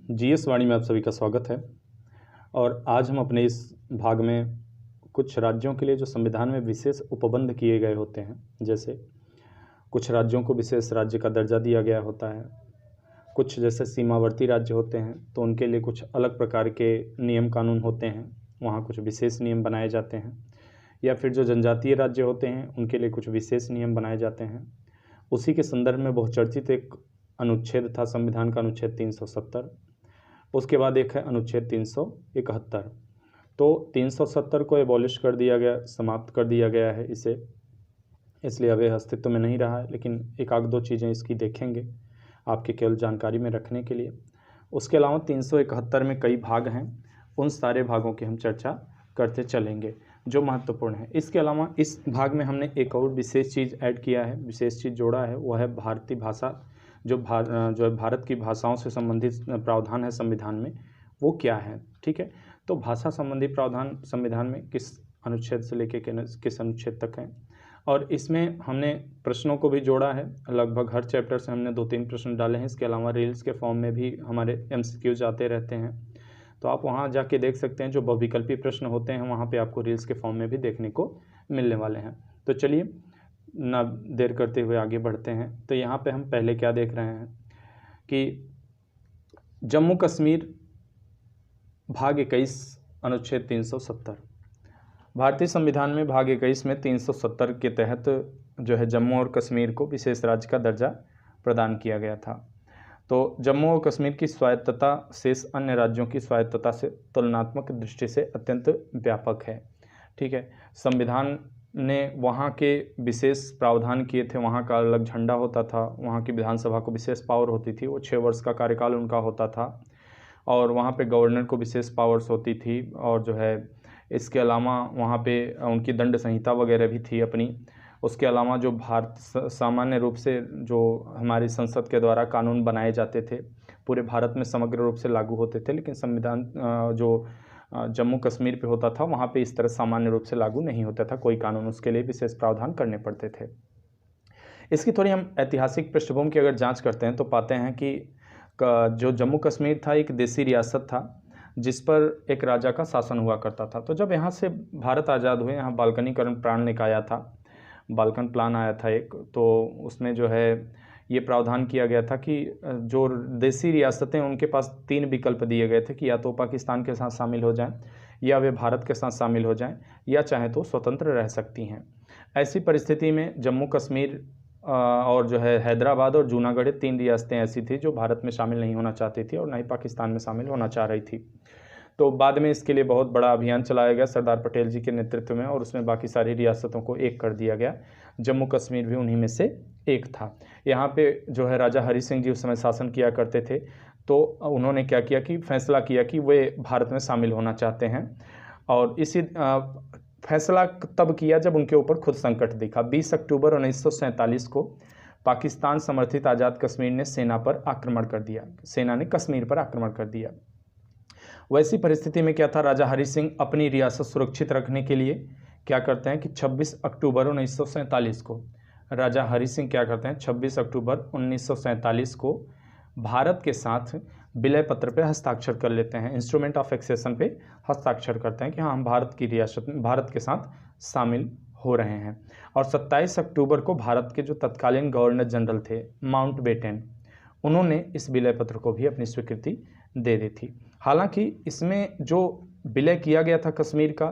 GS वाणी में आप सभी का स्वागत है। और आज हम अपने इस भाग में कुछ राज्यों के लिए जो संविधान में विशेष उपबंध किए गए होते हैं, जैसे कुछ राज्यों को विशेष राज्य का दर्जा दिया गया होता है, कुछ जैसे सीमावर्ती राज्य होते हैं तो उनके लिए कुछ अलग प्रकार के नियम कानून होते हैं, वहाँ कुछ विशेष नियम बनाए जाते हैं, या फिर जो जनजातीय राज्य होते हैं उनके लिए कुछ विशेष नियम बनाए जाते हैं। उसी के संदर्भ में बहुचर्चित एक अनुच्छेद था संविधान का, अनुच्छेद 370। उसके बाद एक है अनुच्छेद 371। तो 370 को एबॉलिश कर दिया गया, समाप्त कर दिया गया है इसे, इसलिए अब यह अस्तित्व में नहीं रहा है। लेकिन एक आध दो चीज़ें इसकी देखेंगे आपके केवल जानकारी में रखने के लिए। उसके अलावा 371 में कई भाग हैं, उन सारे भागों की हम चर्चा करते चलेंगे जो महत्वपूर्ण है। इसके अलावा इस भाग में हमने एक और विशेष चीज़ ऐड किया है, विशेष चीज़ जोड़ा है, वो है भारतीय भाषा। जो भारत की भाषाओं से संबंधित प्रावधान है संविधान में, वो क्या है। ठीक है, तो भाषा संबंधी प्रावधान संविधान में किस अनुच्छेद से लेके किस अनुच्छेद तक है, और इसमें हमने प्रश्नों को भी जोड़ा है। लगभग हर चैप्टर से हमने 2-3 प्रश्न डाले हैं। इसके अलावा रील्स के फॉर्म में भी हमारे एमसीक्यूज आते रहते हैं, तो आप वहाँ जाके देख सकते हैं। जो बहुविकल्पी प्रश्न होते हैं वहाँ पे आपको रील्स के फॉर्म में भी देखने को मिलने वाले हैं। तो चलिए ना देर करते हुए आगे बढ़ते हैं। तो यहाँ पे हम पहले क्या देख रहे हैं कि जम्मू कश्मीर भाग 21 अनुच्छेद 370, भारतीय संविधान में भाग 21 में 370 के तहत जो है जम्मू और कश्मीर को विशेष राज्य का दर्जा प्रदान किया गया था। तो जम्मू और कश्मीर की स्वायत्तता शेष अन्य राज्यों की स्वायत्तता से तुलनात्मक दृष्टि से अत्यंत व्यापक है। ठीक है, संविधान ने वहाँ के विशेष प्रावधान किए थे, वहाँ का अलग झंडा होता था, वहाँ की विधानसभा को विशेष पावर होती थी, वो 6 वर्ष का कार्यकाल उनका होता था, और वहाँ पे गवर्नर को विशेष पावर्स होती थी, और जो है इसके अलावा वहाँ पे उनकी दंड संहिता वगैरह भी थी अपनी। उसके अलावा जो भारत सामान्य रूप से जो हमारी संसद के द्वारा कानून बनाए जाते थे पूरे भारत में समग्र रूप से लागू होते थे, लेकिन संविधान जो जम्मू कश्मीर पे होता था वहाँ पे इस तरह सामान्य रूप से लागू नहीं होता था कोई कानून, उसके लिए विशेष प्रावधान करने पड़ते थे। इसकी थोड़ी हम ऐतिहासिक पृष्ठभूमि की अगर जांच करते हैं तो पाते हैं कि जो जम्मू कश्मीर था एक देसी रियासत था जिस पर एक राजा का शासन हुआ करता था। तो जब यहाँ से भारत आज़ाद हुए, यहाँ बाल्कनीकरण प्लान एक आया था, बाल्कन प्लान आया था एक, तो उसमें जो है ये प्रावधान किया गया था कि जो देसी रियासतें उनके पास 3 विकल्प दिए गए थे कि या तो पाकिस्तान के साथ शामिल हो जाएं, या वे भारत के साथ शामिल हो जाएं, या चाहे तो स्वतंत्र रह सकती हैं। ऐसी परिस्थिति में जम्मू कश्मीर और जो है हैदराबाद और जूनागढ़ 3 रियासतें ऐसी थी जो भारत में शामिल नहीं होना चाहती थी और ना ही पाकिस्तान में शामिल होना चाह रही थी। तो बाद में इसके लिए बहुत बड़ा अभियान चलाया गया सरदार पटेल जी के नेतृत्व में, और उसमें बाकी सारी रियासतों को एक कर दिया गया। जम्मू कश्मीर भी उन्हीं में से एक था। यहाँ पे जो है राजा हरि सिंह जी उस समय शासन किया करते थे, तो उन्होंने क्या किया कि फैसला किया कि वे भारत में शामिल होना चाहते हैं, और इसी फैसला तब किया जब उनके ऊपर खुद संकट दिखा। 20 अक्टूबर 1947 को पाकिस्तान समर्थित आज़ाद कश्मीर ने सेना पर आक्रमण कर दिया, सेना ने कश्मीर पर आक्रमण कर दिया। वैसी परिस्थिति में क्या था, राजा हरि सिंह अपनी रियासत सुरक्षित रखने के लिए क्या करते हैं कि 26 अक्टूबर 1947 को राजा हरि सिंह क्या करते हैं, 26 अक्टूबर 1947 को भारत के साथ विलय पत्र पे हस्ताक्षर कर लेते हैं, इंस्ट्रूमेंट ऑफ एक्सेशन पे हस्ताक्षर करते हैं कि हाँ हम भारत की रियासत भारत के साथ शामिल हो रहे हैं। और 27 अक्टूबर को भारत के जो तत्कालीन गवर्नर जनरल थे माउंटबेटन, उन्होंने इस विलय पत्र को भी अपनी स्वीकृति दे दी थी। हालांकि इसमें जो विलय किया गया था कश्मीर का,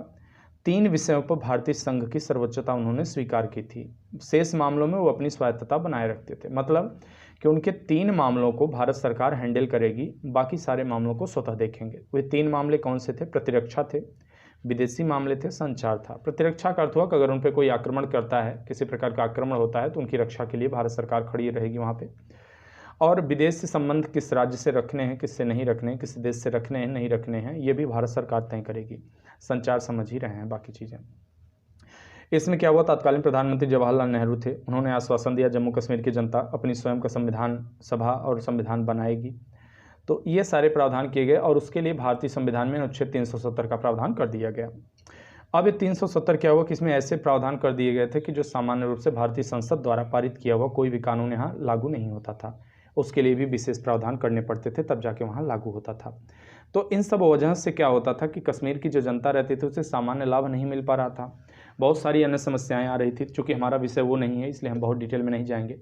3 विषयों पर भारतीय संघ की सर्वोच्चता उन्होंने स्वीकार की थी। शेष मामलों में वो अपनी स्वायत्तता बनाए रखते थे, मतलब कि उनके 3 मामलों को भारत सरकार हैंडल करेगी, बाकी सारे मामलों को स्वतः देखेंगे। वे 3 मामले कौन से थे, प्रतिरक्षा थे, विदेशी मामले थे, संचार था। प्रतिरक्षा का अर्थ हुआ कि अगर उन पर कोई आक्रमण करता है, किसी प्रकार का आक्रमण होता है, तो उनकी रक्षा के लिए भारत सरकार खड़ी रहेगी वहाँ पे। और विदेश से संबंध किस राज्य से रखने हैं, किससे नहीं रखने हैं, किस देश से रखने हैं नहीं रखने हैं, ये भी भारत सरकार तय करेगी। संचार समझ ही रहे हैं, बाकी चीज़ें। इसमें क्या हुआ, तत्कालीन प्रधानमंत्री जवाहरलाल नेहरू थे, उन्होंने आश्वासन दिया जम्मू कश्मीर की जनता अपनी स्वयं का संविधान सभा और संविधान बनाएगी। तो ये सारे प्रावधान किए गए, और उसके लिए भारतीय संविधान में अनुच्छेद 370 का प्रावधान कर दिया गया। अब ये 370 क्या हुआ कि इसमें ऐसे प्रावधान कर दिए गए थे कि जो सामान्य रूप से भारतीय संसद द्वारा पारित किया हुआ कोई भी कानून यहाँ लागू नहीं होता था। उसके लिए भी विशेष प्रावधान करने पड़ते थे, तब जाके वहाँ लागू होता था। तो इन सब वजह से क्या होता था कि कश्मीर की जो जनता रहती थी उसे सामान्य लाभ नहीं मिल पा रहा था, बहुत सारी अन्य समस्याएं आ रही थी। चूँकि हमारा विषय वो नहीं है इसलिए हम बहुत डिटेल में नहीं जाएंगे।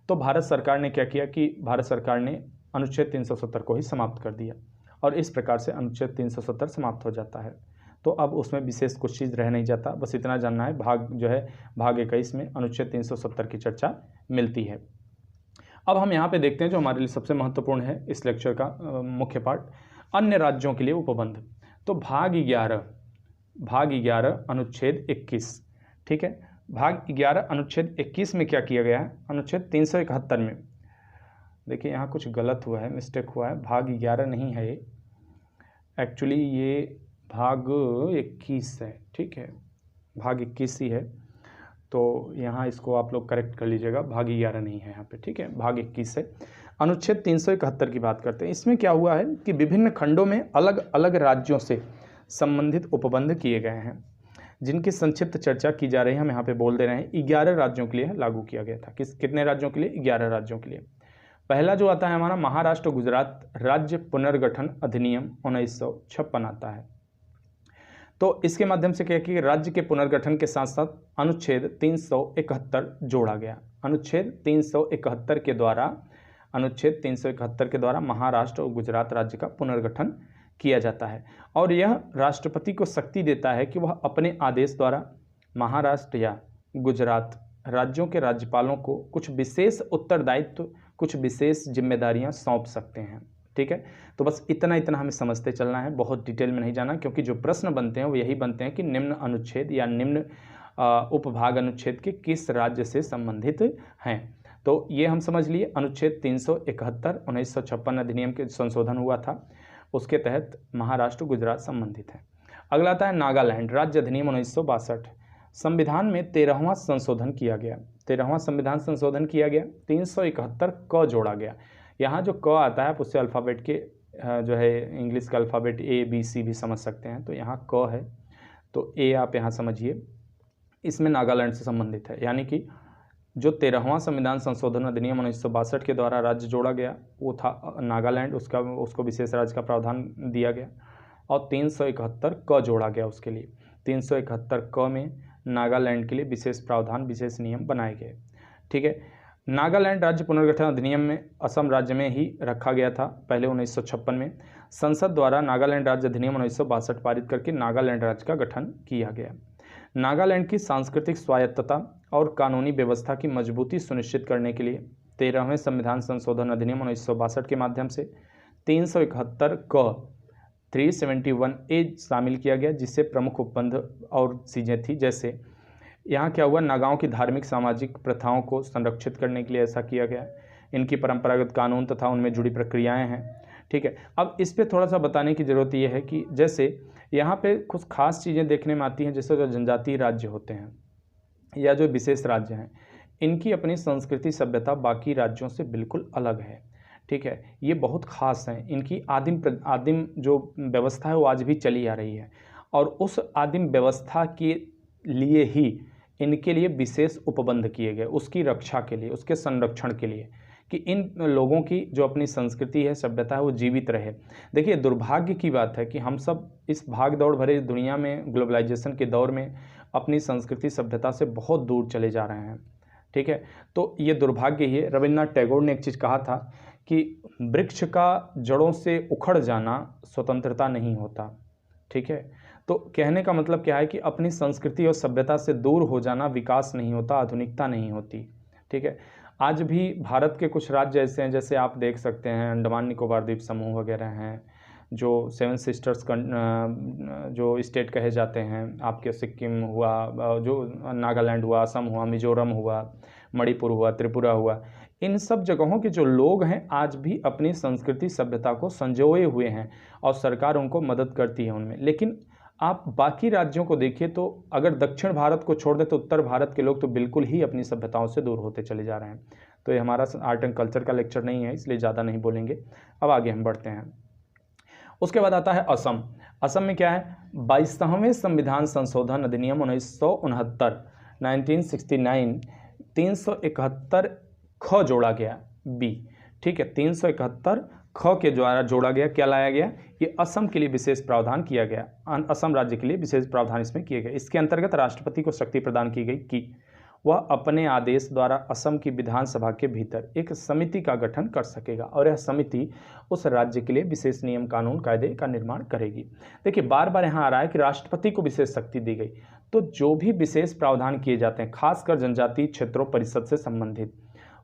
तो भारत सरकार ने क्या किया कि भारत सरकार ने अनुच्छेद 370 को ही समाप्त कर दिया, और इस प्रकार से अनुच्छेद 370 समाप्त हो जाता है। तो अब उसमें विशेष कुछ चीज़ रह नहीं जाता, बस इतना जानना है। भाग 21 में अनुच्छेद 370 की चर्चा मिलती है। अब हम यहाँ पे देखते हैं जो हमारे लिए सबसे महत्वपूर्ण है इस लेक्चर का मुख्य पार्ट, अन्य राज्यों के लिए उपबंध। तो भाग 11 अनुच्छेद 21, ठीक है। भाग 11 अनुच्छेद 21 में क्या किया गया है, अनुच्छेद 371 में, देखिए यहाँ कुछ गलत हुआ है, मिस्टेक हुआ है, भाग 11 नहीं है ये, एक्चुअली ये भाग 21 है, ठीक है, भाग 21 ही है। तो यहाँ इसको आप लोग करेक्ट कर लीजिएगा, भाग 11 नहीं है यहाँ पे, ठीक है, भाग 21 है। अनुच्छेद 371 की बात करते हैं। इसमें क्या हुआ है कि विभिन्न खंडों में अलग अलग राज्यों से संबंधित उपबंध किए गए हैं, जिनकी संक्षिप्त चर्चा की जा रही है। हम यहाँ पे बोल दे रहे हैं 11 राज्यों के लिए लागू किया गया था। कितने राज्यों के लिए? 11 राज्यों के लिए। पहला जो आता है हमारा महाराष्ट्र गुजरात राज्य पुनर्गठन अधिनियम 1956 आता है। तो इसके माध्यम से क्या कि राज्य के पुनर्गठन के साथ साथ अनुच्छेद 371 जोड़ा गया। अनुच्छेद 371 के द्वारा महाराष्ट्र और गुजरात राज्य का पुनर्गठन किया जाता है, और यह राष्ट्रपति को शक्ति देता है कि वह अपने आदेश द्वारा महाराष्ट्र या गुजरात राज्यों के राज्यपालों को कुछ विशेष उत्तरदायित्व, कुछ विशेष जिम्मेदारियां सौंप सकते हैं, ठीक है। तो बस इतना हमें समझते चलना है, बहुत डिटेल में नहीं जाना, क्योंकि जो प्रश्न बनते हैं वो यही बनते हैं कि निम्न अनुच्छेद या निम्न उपभाग अनुच्छेद के किस राज्य से संबंधित हैं। तो ये हम समझ लिए, अनुच्छेद 371 1956 अधिनियम के संशोधन हुआ था, उसके तहत महाराष्ट्र गुजरात संबंधित है। अगला आता है नागालैंड राज्य अधिनियम 1962। संविधान में 13वां संशोधन किया गया, 13वां संविधान संशोधन किया गया, 371 क जोड़ा गया। यहाँ जो क आता है आप उससे अल्फ़ाबेट के जो है इंग्लिश का अल्फ़ाबेट ABC भी समझ सकते हैं, तो यहाँ क है तो A आप यहाँ समझिए, इसमें नागालैंड से संबंधित है। यानी कि जो 13वां संविधान संशोधन अधिनियम 1962 के द्वारा राज्य जोड़ा गया वो था नागालैंड, उसको विशेष राज्य का प्रावधान दिया गया, और 371 क जोड़ा गया उसके लिए। 371 क में नागालैंड के लिए विशेष प्रावधान, विशेष नियम बनाए गए, ठीक है। नागालैंड राज्य पुनर्गठन अधिनियम में असम राज्य में ही रखा गया था पहले 1956 में। संसद द्वारा नागालैंड राज्य अधिनियम 1962 पारित करके नागालैंड राज्य का गठन किया गया। नागालैंड की सांस्कृतिक स्वायत्तता और कानूनी व्यवस्था की मजबूती सुनिश्चित करने के लिए 13वें संविधान संशोधन अधिनियम 1962 के माध्यम से 371 क 371A शामिल किया गया, जिससे प्रमुख उपबंध और चीज़ें थी। जैसे यहाँ क्या हुआ, नागाओं की धार्मिक सामाजिक प्रथाओं को संरक्षित करने के लिए ऐसा किया गया। इनकी परंपरागत कानून तथा उनमें जुड़ी प्रक्रियाएं हैं, ठीक है। अब इस पे थोड़ा सा बताने की ज़रूरत यह है कि जैसे यहाँ पे कुछ खास चीज़ें देखने में आती हैं, जैसे जो जनजातीय राज्य होते हैं या जो विशेष राज्य हैं, इनकी अपनी संस्कृति सभ्यता बाकी राज्यों से बिल्कुल अलग है, ठीक है। ये बहुत ख़ास हैं। इनकी आदिम जो व्यवस्था है वो आज भी चली आ रही है, और उस आदिम व्यवस्था के लिए ही इनके लिए विशेष उपबंध किए गए, उसकी रक्षा के लिए, उसके संरक्षण के लिए, कि इन लोगों की जो अपनी संस्कृति है, सभ्यता है, वो जीवित रहे। देखिए दुर्भाग्य की बात है कि हम सब इस भाग दौड़ भरे दुनिया में, ग्लोबलाइजेशन के दौर में अपनी संस्कृति सभ्यता से बहुत दूर चले जा रहे हैं, ठीक है। तो ये दुर्भाग्य ही है। रविन्द्रनाथ टैगोर ने एक चीज़ कहा था कि वृक्ष का जड़ों से उखड़ जाना स्वतंत्रता नहीं होता, ठीक है। तो कहने का मतलब क्या है कि अपनी संस्कृति और सभ्यता से दूर हो जाना विकास नहीं होता, आधुनिकता नहीं होती, ठीक है। आज भी भारत के कुछ राज्य ऐसे हैं, जैसे आप देख सकते हैं अंडमान निकोबार द्वीप समूह वगैरह हैं, जो 7 सिस्टर्स जो स्टेट कहे जाते हैं, आपके सिक्किम हुआ, जो नागालैंड हुआ, असम हुआ, मिजोरम हुआ, मणिपुर हुआ, त्रिपुरा हुआ, इन सब जगहों के जो लोग हैं आज भी अपनी संस्कृति सभ्यता को संजोए हुए हैं, और सरकार उनको मदद करती है उनमें। लेकिन आप बाकी राज्यों को देखिए तो अगर दक्षिण भारत को छोड़ दें तो उत्तर भारत के लोग तो बिल्कुल ही अपनी सभ्यताओं से दूर होते चले जा रहे हैं। तो ये हमारा आर्ट एंड कल्चर का लेक्चर नहीं है, इसलिए ज़्यादा नहीं बोलेंगे। अब आगे हम बढ़ते हैं। उसके बाद आता है असम। असम में क्या है, 22वें संविधान संशोधन अधिनियम 1969 1969 371 ख जोड़ा गया B, ठीक है, 371 ख के द्वारा जोड़ा गया, क्या लाया गया, ये असम के लिए विशेष प्रावधान किया गया, असम राज्य के लिए विशेष प्रावधान इसमें किए गए। इसके अंतर्गत राष्ट्रपति को शक्ति प्रदान की गई कि वह अपने आदेश द्वारा असम की विधानसभा के भीतर एक समिति का गठन कर सकेगा और यह समिति उस राज्य के लिए विशेष नियम कानून कायदे का निर्माण करेगी। देखिए बार बार यहाँ आ रहा है कि राष्ट्रपति को विशेष शक्ति दी गई, तो जो भी विशेष प्रावधान किए जाते हैं खासकर जनजातीय क्षेत्रों परिषद से संबंधित,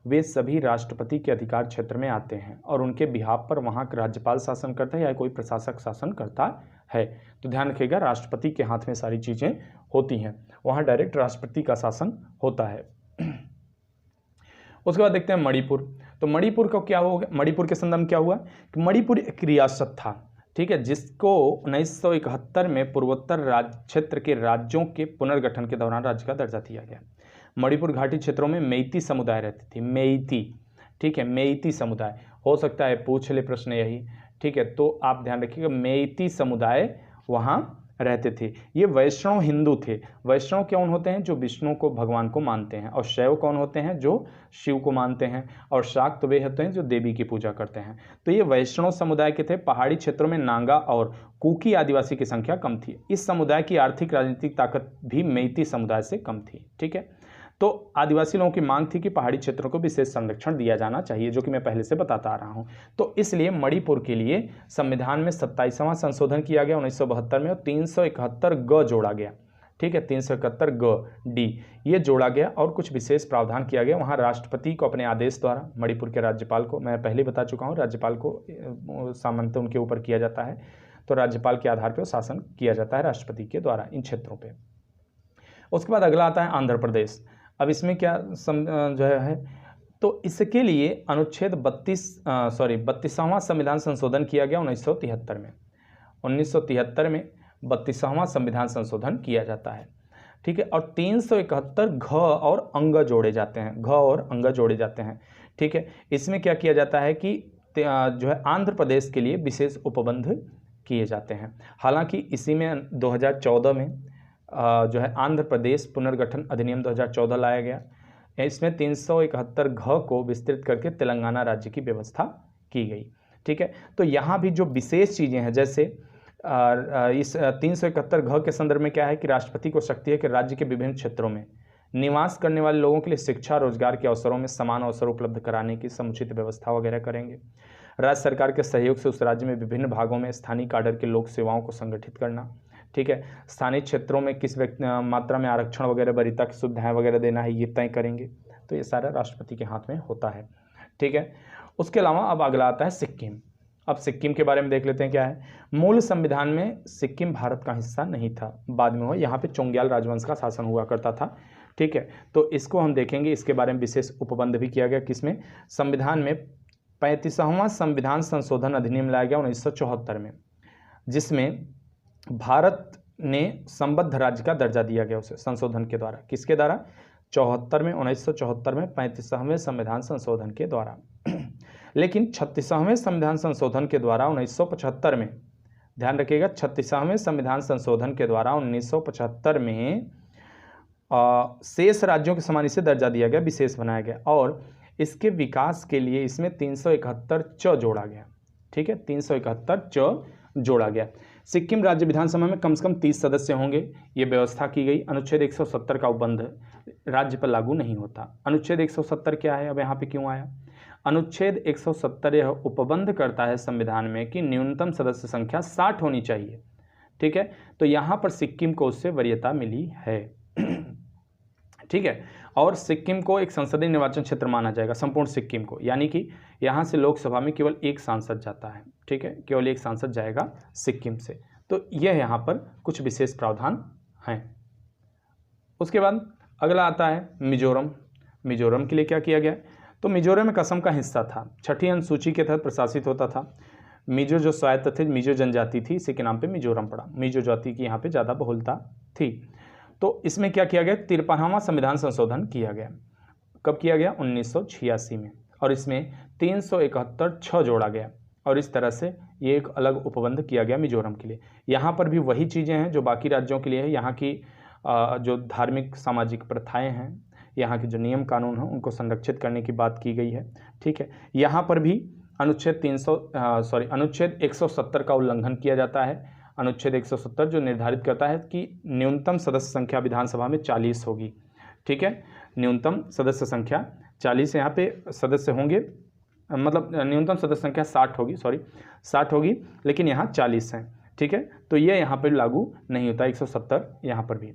वे सभी राष्ट्रपति के अधिकार क्षेत्र में आते हैं और उनके बिहाफ पर वहाँ का राज्यपाल शासन करता है या कोई प्रशासक शासन करता है। तो ध्यान रखिएगा, राष्ट्रपति के हाथ में सारी चीज़ें होती हैं, वहाँ डायरेक्ट राष्ट्रपति का शासन होता है। उसके बाद देखते हैं मणिपुर। तो मणिपुर का क्या होगा, मणिपुर के संदर्भ में क्या हुआ कि मणिपुर एक रियासत था, ठीक है, जिसको 1971 में पूर्वोत्तर राज्य क्षेत्र के राज्यों के पुनर्गठन के दौरान राज्य का दर्जा दिया गया। मणिपुर घाटी क्षेत्रों में मेइती समुदाय रहती थी, मेइती, ठीक है, मेइती समुदाय, हो सकता है पूछ ले प्रश्न यही, ठीक है, तो आप ध्यान रखिएगा मेइती समुदाय वहाँ रहते थे। ये वैष्णव हिंदू थे। वैष्णव कौन होते हैं, जो विष्णु को भगवान को मानते हैं, और शैव कौन होते हैं, जो शिव को मानते हैं, और शाक्त वे होते हैं जो देवी की पूजा करते हैं। तो ये वैष्णव समुदाय के थे। पहाड़ी क्षेत्रों में नागा और कुकी आदिवासी की संख्या कम थी। इस समुदाय की आर्थिक राजनीतिक ताकत भी मेइती समुदाय से कम थी, ठीक है। तो आदिवासी लोगों की मांग थी कि पहाड़ी क्षेत्रों को विशेष संरक्षण दिया जाना चाहिए, जो कि मैं पहले से बताता आ रहा हूं। तो इसलिए मणिपुर के लिए संविधान में 27वां संशोधन किया गया 1972 में और 371 ग जोड़ा गया, ठीक है, 371 ग डी ये जोड़ा गया और कुछ विशेष प्रावधान किया गया। वहाँ राष्ट्रपति को अपने आदेश द्वारा, मणिपुर के राज्यपाल को, मैं पहले बता चुका हूँ, राज्यपाल को सामंत उनके ऊपर किया जाता है, तो राज्यपाल के आधार पर शासन किया जाता है राष्ट्रपति के द्वारा इन क्षेत्रों पर। उसके बाद अगला आता है आंध्र प्रदेश। अब इसमें क्या जो है, तो इसके लिए अनुच्छेद 32वां संविधान संशोधन किया गया 1973 में। 1973 में 32वां संविधान संशोधन किया जाता है, ठीक है, और 371 घ और अंग जोड़े जाते हैं, घ और अंग जोड़े जाते हैं, ठीक है। इसमें क्या किया जाता है कि जो है आंध्र प्रदेश के लिए विशेष उपबंध किए जाते हैं। हालांकि इसी में 2014 में जो है आंध्र प्रदेश पुनर्गठन अधिनियम 2014 लाया गया। इसमें 371 घ को विस्तृत करके तेलंगाना राज्य की व्यवस्था की गई, ठीक है। तो यहाँ भी जो विशेष चीज़ें हैं, जैसे इस 371 घ के संदर्भ में क्या है कि राष्ट्रपति को शक्ति है कि राज्य के विभिन्न क्षेत्रों में निवास करने वाले लोगों के लिए शिक्षा रोजगार के अवसरों में समान अवसर उपलब्ध कराने की समुचित व्यवस्था वगैरह करेंगे। राज्य सरकार के सहयोग से उस राज्य में विभिन्न भागों में स्थानीय काडर के लोक सेवाओं को संगठित करना, ठीक है। स्थानीय क्षेत्रों में किस मात्रा में आरक्षण वगैरह वरीयता की सुविधाएं वगैरह देना है, ये तय करेंगे। तो ये सारा राष्ट्रपति के हाथ में होता है, ठीक है। उसके अलावा अब अगला आता है सिक्किम। अब सिक्किम के बारे में देख लेते हैं क्या है। मूल संविधान में सिक्किम भारत का हिस्सा नहीं था, बाद में हुआ, यहाँ पे चोंग्याल राजवंश का शासन हुआ करता था, ठीक है। तो इसको हम देखेंगे, इसके बारे में विशेष उपबंध भी किया गया, किसमें, संविधान में 35वां संविधान संशोधन अधिनियम लाया गया 1974 में, जिसमें भारत ने संबद्ध राज्य का दर्जा दिया गया उसे संशोधन के द्वारा। किसके द्वारा, 1974 में 35वें संविधान संशोधन के द्वारा। लेकिन 36वें संविधान संशोधन के द्वारा 1975 में, ध्यान रखिएगा, 36वें संविधान संशोधन के द्वारा 1975 में शेष राज्यों के समान इसे दर्जा दिया गया, विशेष बनाया गया, और इसके विकास के लिए इसमें 371 च जोड़ा गया, ठीक है, 371 च जोड़ा गया। सिक्किम राज्य विधानसभा में कम से कम 30 सदस्य होंगे, ये व्यवस्था की गई। अनुच्छेद 170 का उपबंध राज्य पर लागू नहीं होता। अनुच्छेद 170 क्या है, अब यहाँ पे क्यों आया। अनुच्छेद 170 यह उपबंध करता है संविधान में कि न्यूनतम सदस्य संख्या 60 होनी चाहिए, ठीक है। तो यहाँ पर सिक्किम को उससे वरीयता मिली है, ठीक है। और सिक्किम को एक संसदीय निर्वाचन क्षेत्र माना जाएगा, संपूर्ण सिक्किम को, यानी कि यहाँ से लोकसभा में केवल एक सांसद जाता है, ठीक है, केवल एक सांसद जाएगा सिक्किम से। तो यह यहाँ पर कुछ विशेष प्रावधान हैं। उसके बाद अगला आता है मिजोरम। मिजोरम के लिए क्या किया गया, तो मिजोरम एक असम का हिस्सा था, 6ठी अनुसूची के तहत प्रशासित होता था। मिजो जो स्वायत्त थे, मिजो जनजाति थी, इसी के नाम पे मिजोरम पड़ा। मिजो जाति की यहाँ पे ज़्यादा बहुलता थी। तो इसमें क्या किया गया, 53वां संविधान संशोधन किया गया। कब किया गया, 1986 में, और इसमें 371 छ जोड़ा गया, और इस तरह से ये एक अलग उपबंध किया गया मिजोरम के लिए। यहाँ पर भी वही चीज़ें हैं जो बाकी राज्यों के लिए है। यहाँ की जो धार्मिक सामाजिक प्रथाएं हैं यहाँ के जो नियम कानून हैं उनको संरक्षित करने की बात की गई है। ठीक है, यहाँ पर भी अनुच्छेद 170 का उल्लंघन किया जाता है। अनुच्छेद 170 जो निर्धारित करता है कि न्यूनतम सदस्य संख्या विधानसभा में 40 होगी। ठीक है, न्यूनतम सदस्य संख्या 40 यहाँ पे सदस्य होंगे, मतलब न्यूनतम सदस्य संख्या 60 होगी, लेकिन यहाँ 40 हैं। ठीक है, तो ये यहाँ पर लागू नहीं होता 170 यहाँ पर भी।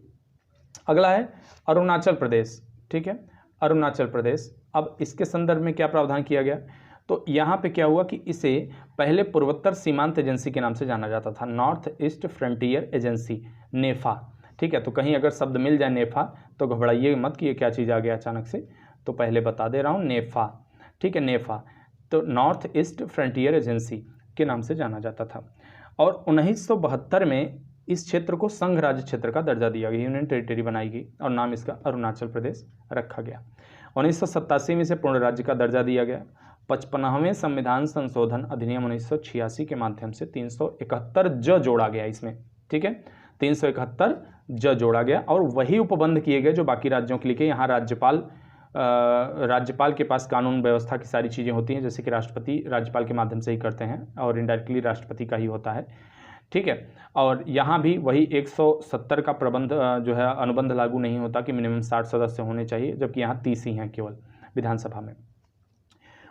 अगला है अरुणाचल प्रदेश। ठीक है, अरुणाचल प्रदेश, अब इसके संदर्भ में क्या प्रावधान किया गया, तो यहाँ पे क्या हुआ कि इसे पहले पूर्वोत्तर सीमांत एजेंसी के नाम से जाना जाता था, नॉर्थ ईस्ट फ्रंटियर एजेंसी, नेफा। ठीक है, तो कहीं अगर शब्द मिल जाए नेफा तो घबराइए मत कि ये क्या चीज़ आ गया अचानक से, तो पहले बता दे रहा हूँ नेफा। ठीक है, नेफा तो नॉर्थ ईस्ट फ्रंटियर एजेंसी के नाम से जाना जाता था। और 1972 में इस क्षेत्र को संघ राज्य क्षेत्र का दर्जा दिया गया, यूनियन टेरिटरी बनाई गई और नाम इसका अरुणाचल प्रदेश रखा गया। 1987 में इसे पूर्ण राज्य का दर्जा दिया गया। 55वें संविधान संशोधन अधिनियम 1986 के माध्यम से 371 ज जोड़ा गया इसमें। ठीक है, 371 ज जोड़ा गया और वही उपबंध किए गए जो बाकी राज्यों के लिए। यहाँ राज्यपाल के पास कानून व्यवस्था की सारी चीज़ें होती हैं, जैसे कि राष्ट्रपति राज्यपाल के माध्यम से ही करते हैं और इनडायरेक्टली राष्ट्रपति का ही होता है। ठीक है, और यहाँ भी वही 170 का प्रबंध जो है अनुबंध लागू नहीं होता कि मिनिमम 60 सदस्य होने चाहिए, जबकि यहाँ 30 ही हैं केवल विधानसभा में।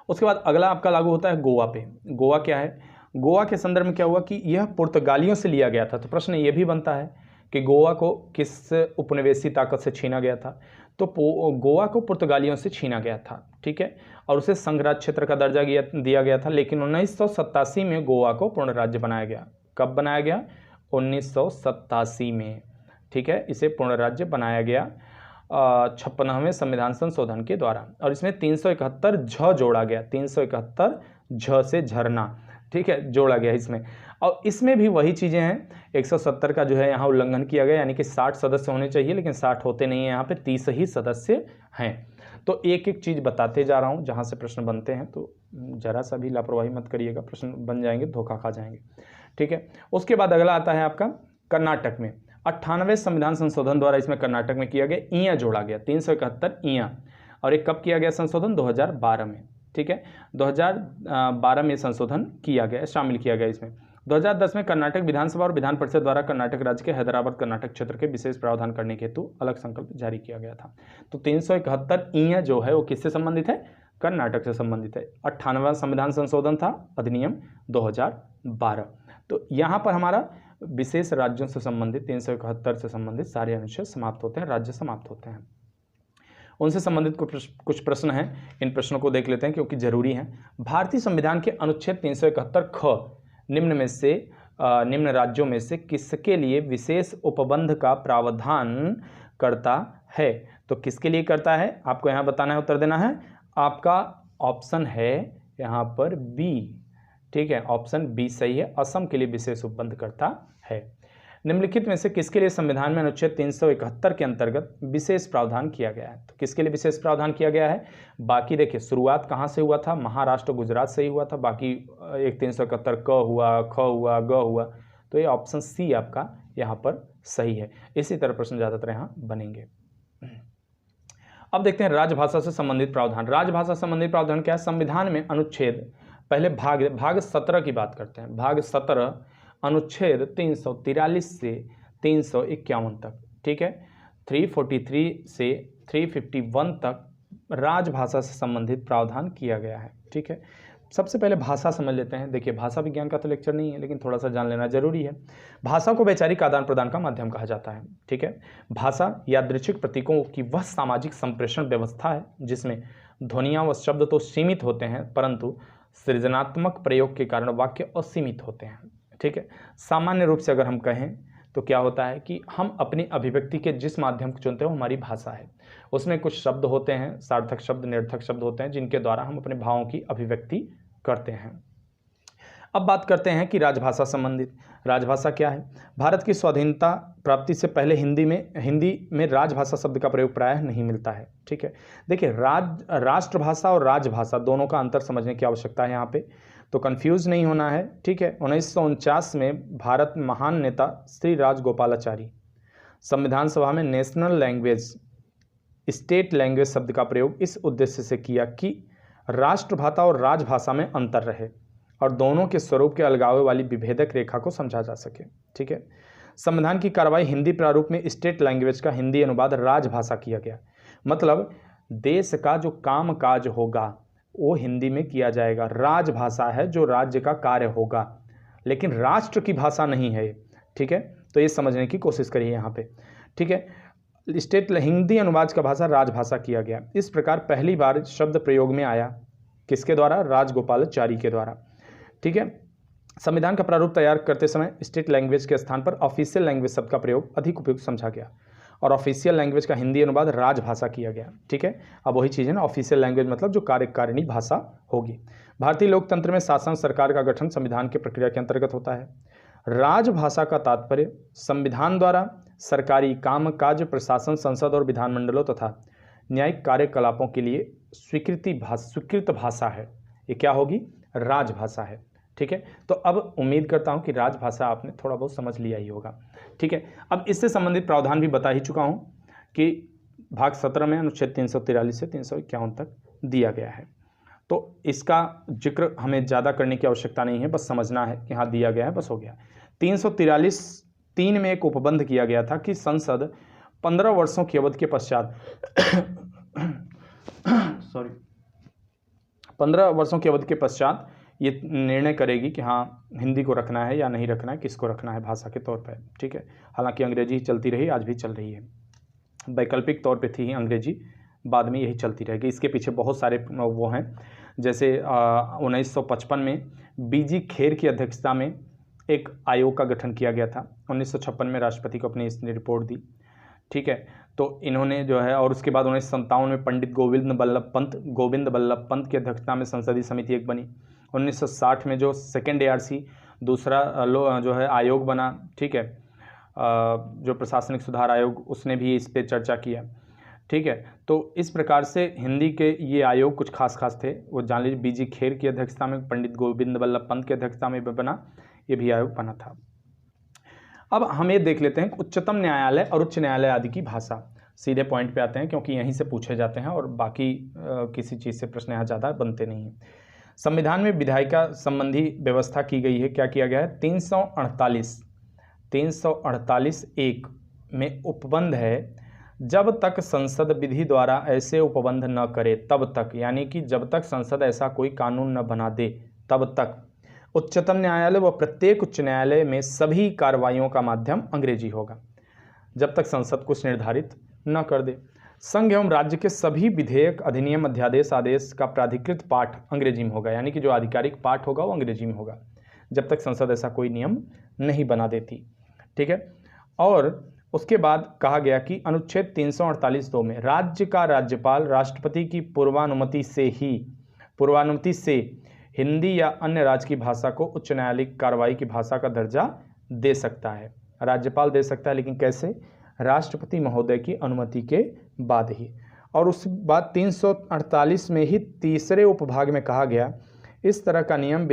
उसके बाद अगला आपका लागू होता है गोवा पे। गोवा क्या है, गोवा के संदर्भ में क्या हुआ कि यह पुर्तगालियों से लिया गया था। तो प्रश्न ये भी बनता है कि गोवा को किस उपनिवेशी ताकत से छीना गया था, तो गोवा को पुर्तगालियों से छीना गया था। ठीक है, और उसे संघ राज्य क्षेत्र का दर्जा दिया गया था, लेकिन 1987 में गोवा को पूर्ण राज्य बनाया गया। कब बनाया गया, 1987 में। ठीक है, इसे पूर्ण राज्य बनाया गया 56वें संविधान संशोधन के द्वारा, और इसमें 371 झ जोड़ा गया, 371 झ से झरना। ठीक है, जोड़ा गया इसमें, और इसमें भी वही चीज़ें हैं। 170 का जो है यहाँ उल्लंघन किया गया, यानी कि 60 सदस्य होने चाहिए, लेकिन 60 होते नहीं हैं, यहाँ पे 30 ही सदस्य हैं। तो एक एक चीज़ बताते जा रहा हूँ जहाँ से प्रश्न बनते हैं, तो जरा सा भी लापरवाही मत करिएगा, प्रश्न बन जाएंगे, धोखा खा जाएंगे। ठीक है, उसके बाद अगला आता है आपका कर्नाटक में। 98वें संविधान संशोधन द्वारा इसमें कर्नाटक में किया गया ईया जोड़ा गया, 371 ईया। और एक कब किया गया संशोधन, 2012 में। ठीक है, 2012 में संशोधन किया गया, शामिल किया गया इसमें। 2010 में कर्नाटक विधानसभा और विधान परिषद द्वारा कर्नाटक राज्य के हैदराबाद कर्नाटक क्षेत्र के विशेष प्रावधान करने के हेतु अलग संकल्प जारी किया गया था। तो 371 ईया जो है वो किससे संबंधित है, कर्नाटक से संबंधित है। 98वां संविधान संशोधन था अधिनियम 2012। तो यहाँ पर हमारा विशेष राज्यों से संबंधित 371 से संबंधित सारे अनुच्छेद समाप्त होते हैं, राज्य समाप्त होते हैं। उनसे संबंधित कुछ प्रश्न हैं, इन प्रश्नों को देख लेते हैं क्योंकि जरूरी हैं। भारतीय संविधान के अनुच्छेद 371 ख निम्न राज्यों में से किसके लिए विशेष उपबंध का प्रावधान करता है, तो किसके लिए करता है आपको यहाँ बताना है, उत्तर देना है। आपका ऑप्शन है यहाँ पर बी। ठीक है, ऑप्शन बी सही है, असम के लिए विशेष उपबंध करता है। निम्नलिखित में से किसके लिए संविधान में अनुच्छेद 371 के अंतर्गत विशेष प्रावधान किया गया है, तो किसके लिए विशेष प्रावधान किया गया है। बाकी देखिए शुरुआत कहाँ से हुआ था, महाराष्ट्र गुजरात से ही हुआ था, बाकी एक 371 क हुआ, ख हुआ, ग हुआ, तो ये ऑप्शन सी आपका यहाँ पर सही है। इसी तरह प्रश्न ज़्यादातर यहाँ बनेंगे। अब देखते हैं राजभाषा से संबंधित प्रावधान। राजभाषा संबंधित प्रावधान क्या है, संविधान में अनुच्छेद, पहले भाग 17 की बात करते हैं। भाग 17 अनुच्छेद 343 से 351 तक। ठीक है, 343 से 351 तक राजभाषा से संबंधित प्रावधान किया गया है। ठीक है, सबसे पहले भाषा समझ लेते हैं। देखिए भाषा विज्ञान का तो लेक्चर नहीं है, लेकिन थोड़ा सा जान लेना जरूरी है। भाषा को वैचारिक आदान प्रदान का माध्यम कहा जाता है। ठीक है, भाषा यादृच्छिक प्रतीकों की वह सामाजिक संप्रेषण व्यवस्था है जिसमें ध्वनियाँ व शब्द तो सीमित होते हैं, परंतु सृजनात्मक प्रयोग के कारण वाक्य असीमित होते हैं। ठीक है, सामान्य रूप से अगर हम कहें तो क्या होता है कि हम अपनी अभिव्यक्ति के जिस माध्यम को चुनते हैं वो हमारी भाषा है। उसमें कुछ शब्द होते हैं, सार्थक शब्द, निरर्थक शब्द होते हैं, जिनके द्वारा हम अपने भावों की अभिव्यक्ति करते हैं। अब बात करते हैं कि राजभाषा संबंधित। राजभाषा क्या है। भारत की स्वाधीनता प्राप्ति से पहले हिंदी में राजभाषा शब्द का प्रयोग प्रायः नहीं मिलता है। ठीक है, देखिए राष्ट्रभाषा और राजभाषा दोनों का अंतर समझने की आवश्यकता है यहाँ पे, तो कंफ्यूज नहीं होना है। ठीक है, 1949 में भारत महान नेता श्री राजगोपालाचारी संविधान सभा में नेशनल लैंग्वेज स्टेट लैंग्वेज शब्द का प्रयोग इस उद्देश्य से किया कि राष्ट्रभाषा और राजभाषा में अंतर रहे और दोनों के स्वरूप के अलगावे वाली विभेदक रेखा को समझा जा सके। ठीक है। संविधान की कार्रवाई हिंदी प्रारूप में स्टेट लैंग्वेज का हिंदी अनुवाद राजभाषा किया गया। मतलब देश का जो काम काज होगा वो हिंदी में किया जाएगा। राजभाषा है जो राज्य का कार्य होगा, लेकिन राष्ट्र की भाषा नहीं है। ठीक है, तो ये समझने की कोशिश करिए यहाँ पे। ठीक है, स्टेट हिंदी अनुवाद का भाषा राजभाषा किया गया। इस प्रकार पहली बार शब्द प्रयोग में आया किसके द्वारा? राजगोपालाचारी के द्वारा। ठीक है। संविधान का प्रारूप तैयार करते समय स्टेट लैंग्वेज के स्थान पर ऑफिशियल लैंग्वेज शब्द का प्रयोग अधिक उपयुक्त समझा गया और ऑफिशियल लैंग्वेज का हिंदी अनुवाद राजभाषा किया गया। ठीक है, अब वही चीज़ है ना, ऑफिशियल लैंग्वेज मतलब जो कार्यकारिणी भाषा होगी। भारतीय लोकतंत्र में शासन सरकार का गठन संविधान की प्रक्रिया के अंतर्गत होता है। राजभाषा का तात्पर्य संविधान द्वारा सरकारी काम काज, प्रशासन, संसद और विधानमंडलों तथा न्यायिक कार्यकलापों के लिए स्वीकृत भाषा है। ये क्या होगी? राजभाषा है। ठीक है, तो अब उम्मीद करता हूं कि राजभाषा आपने थोड़ा बहुत समझ लिया ही होगा। ठीक है, अब इससे संबंधित प्रावधान भी बता ही चुका हूं कि भाग 17 में अनुच्छेद 343 से 351 तक दिया गया है, तो इसका जिक्र हमें ज़्यादा करने की आवश्यकता नहीं है, बस समझना है कि हाँ दिया गया है, बस हो गया। 343(3) में एक उपबंध किया गया था कि संसद 15 वर्षों की अवधि के पश्चात 15 वर्षों की अवधि के पश्चात ये निर्णय करेगी कि हाँ हिंदी को रखना है या नहीं रखना है, किसको रखना है भाषा के तौर पर। ठीक है, हालांकि अंग्रेजी चलती रही, आज भी चल रही है, वैकल्पिक तौर पे थी ही अंग्रेजी, बाद में यही चलती रहेगी। इसके पीछे बहुत सारे वो हैं, जैसे 1955 में बीजी खेर की अध्यक्षता में एक आयोग का गठन किया गया था। 1956 में राष्ट्रपति को अपनी इसने रिपोर्ट दी। ठीक है, तो इन्होंने जो है, और उसके बाद 1957 में पंडित गोविंद बल्लभ पंत की अध्यक्षता में संसदीय समिति एक बनी। 1960 में जो सेकेंड ARC दूसरा जो है आयोग बना। ठीक है, जो प्रशासनिक सुधार आयोग, उसने भी इस पे चर्चा किया। ठीक है, तो इस प्रकार से हिंदी के ये आयोग कुछ खास थे, वो जान लीजिए। बीजी खेर की अध्यक्षता में, पंडित गोविंद बल्लभ पंत की अध्यक्षता में बना, ये भी आयोग बना था। अब हम ये देख लेते हैं उच्चतम न्यायालय और उच्च न्यायालय आदि की भाषा। सीधे पॉइंट पे आते हैं क्योंकि यहीं से पूछे जाते हैं और बाकी किसी चीज़ से प्रश्न यहाँ ज़्यादा बनते नहीं हैं। संविधान में विधायिका संबंधी व्यवस्था की गई है। क्या किया गया है? 348(1) में उपबंध है, जब तक संसद विधि द्वारा ऐसे उपबंध न करे तब तक, यानी कि जब तक संसद ऐसा कोई कानून न बना दे तब तक उच्चतम न्यायालय व प्रत्येक उच्च न्यायालय में सभी कार्रवाइयों का माध्यम अंग्रेजी होगा, जब तक संसद कुछ निर्धारित न कर दे। संघ एवं राज्य के सभी विधेयक, अधिनियम, अध्यादेश, आदेश का प्राधिकृत पाठ अंग्रेजी में होगा, यानी कि जो आधिकारिक पाठ होगा वो अंग्रेजी में होगा, जब तक संसद ऐसा कोई नियम नहीं बना देती। ठीक है, और उसके बाद कहा गया कि अनुच्छेद 348(2) में राज्य का राज्यपाल राष्ट्रपति की पूर्वानुमति से हिंदी या अन्य राज्य की भाषा को उच्च न्यायालयिक कार्रवाई की भाषा का दर्जा दे सकता है। राज्यपाल दे सकता है, लेकिन कैसे? राष्ट्रपति महोदय की अनुमति के बाद ही। और उस बाद 348 में ही तीसरे उपभाग में कहा गया, इस तरह का नियम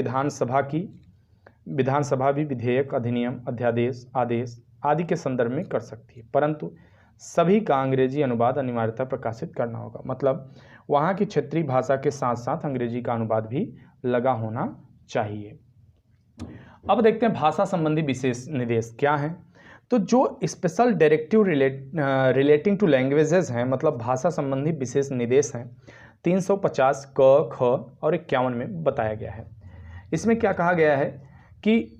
विधानसभा भी विधेयक, अधिनियम, अध्यादेश, आदेश आदि के संदर्भ में कर सकती है, परंतु सभी का अंग्रेजी अनुवाद अनिवार्यतः प्रकाशित करना होगा। मतलब वहाँ की क्षेत्रीय भाषा के साथ साथ अंग्रेजी का अनुवाद भी लगा होना चाहिए। अब देखते हैं भाषा संबंधी विशेष निर्देश क्या हैं। तो जो special directive relating to languages हैं, मतलब भाषा संबंधी विशेष निर्देश हैं, 350 क, ख और 51 में बताया गया है। इसमें क्या कहा गया है कि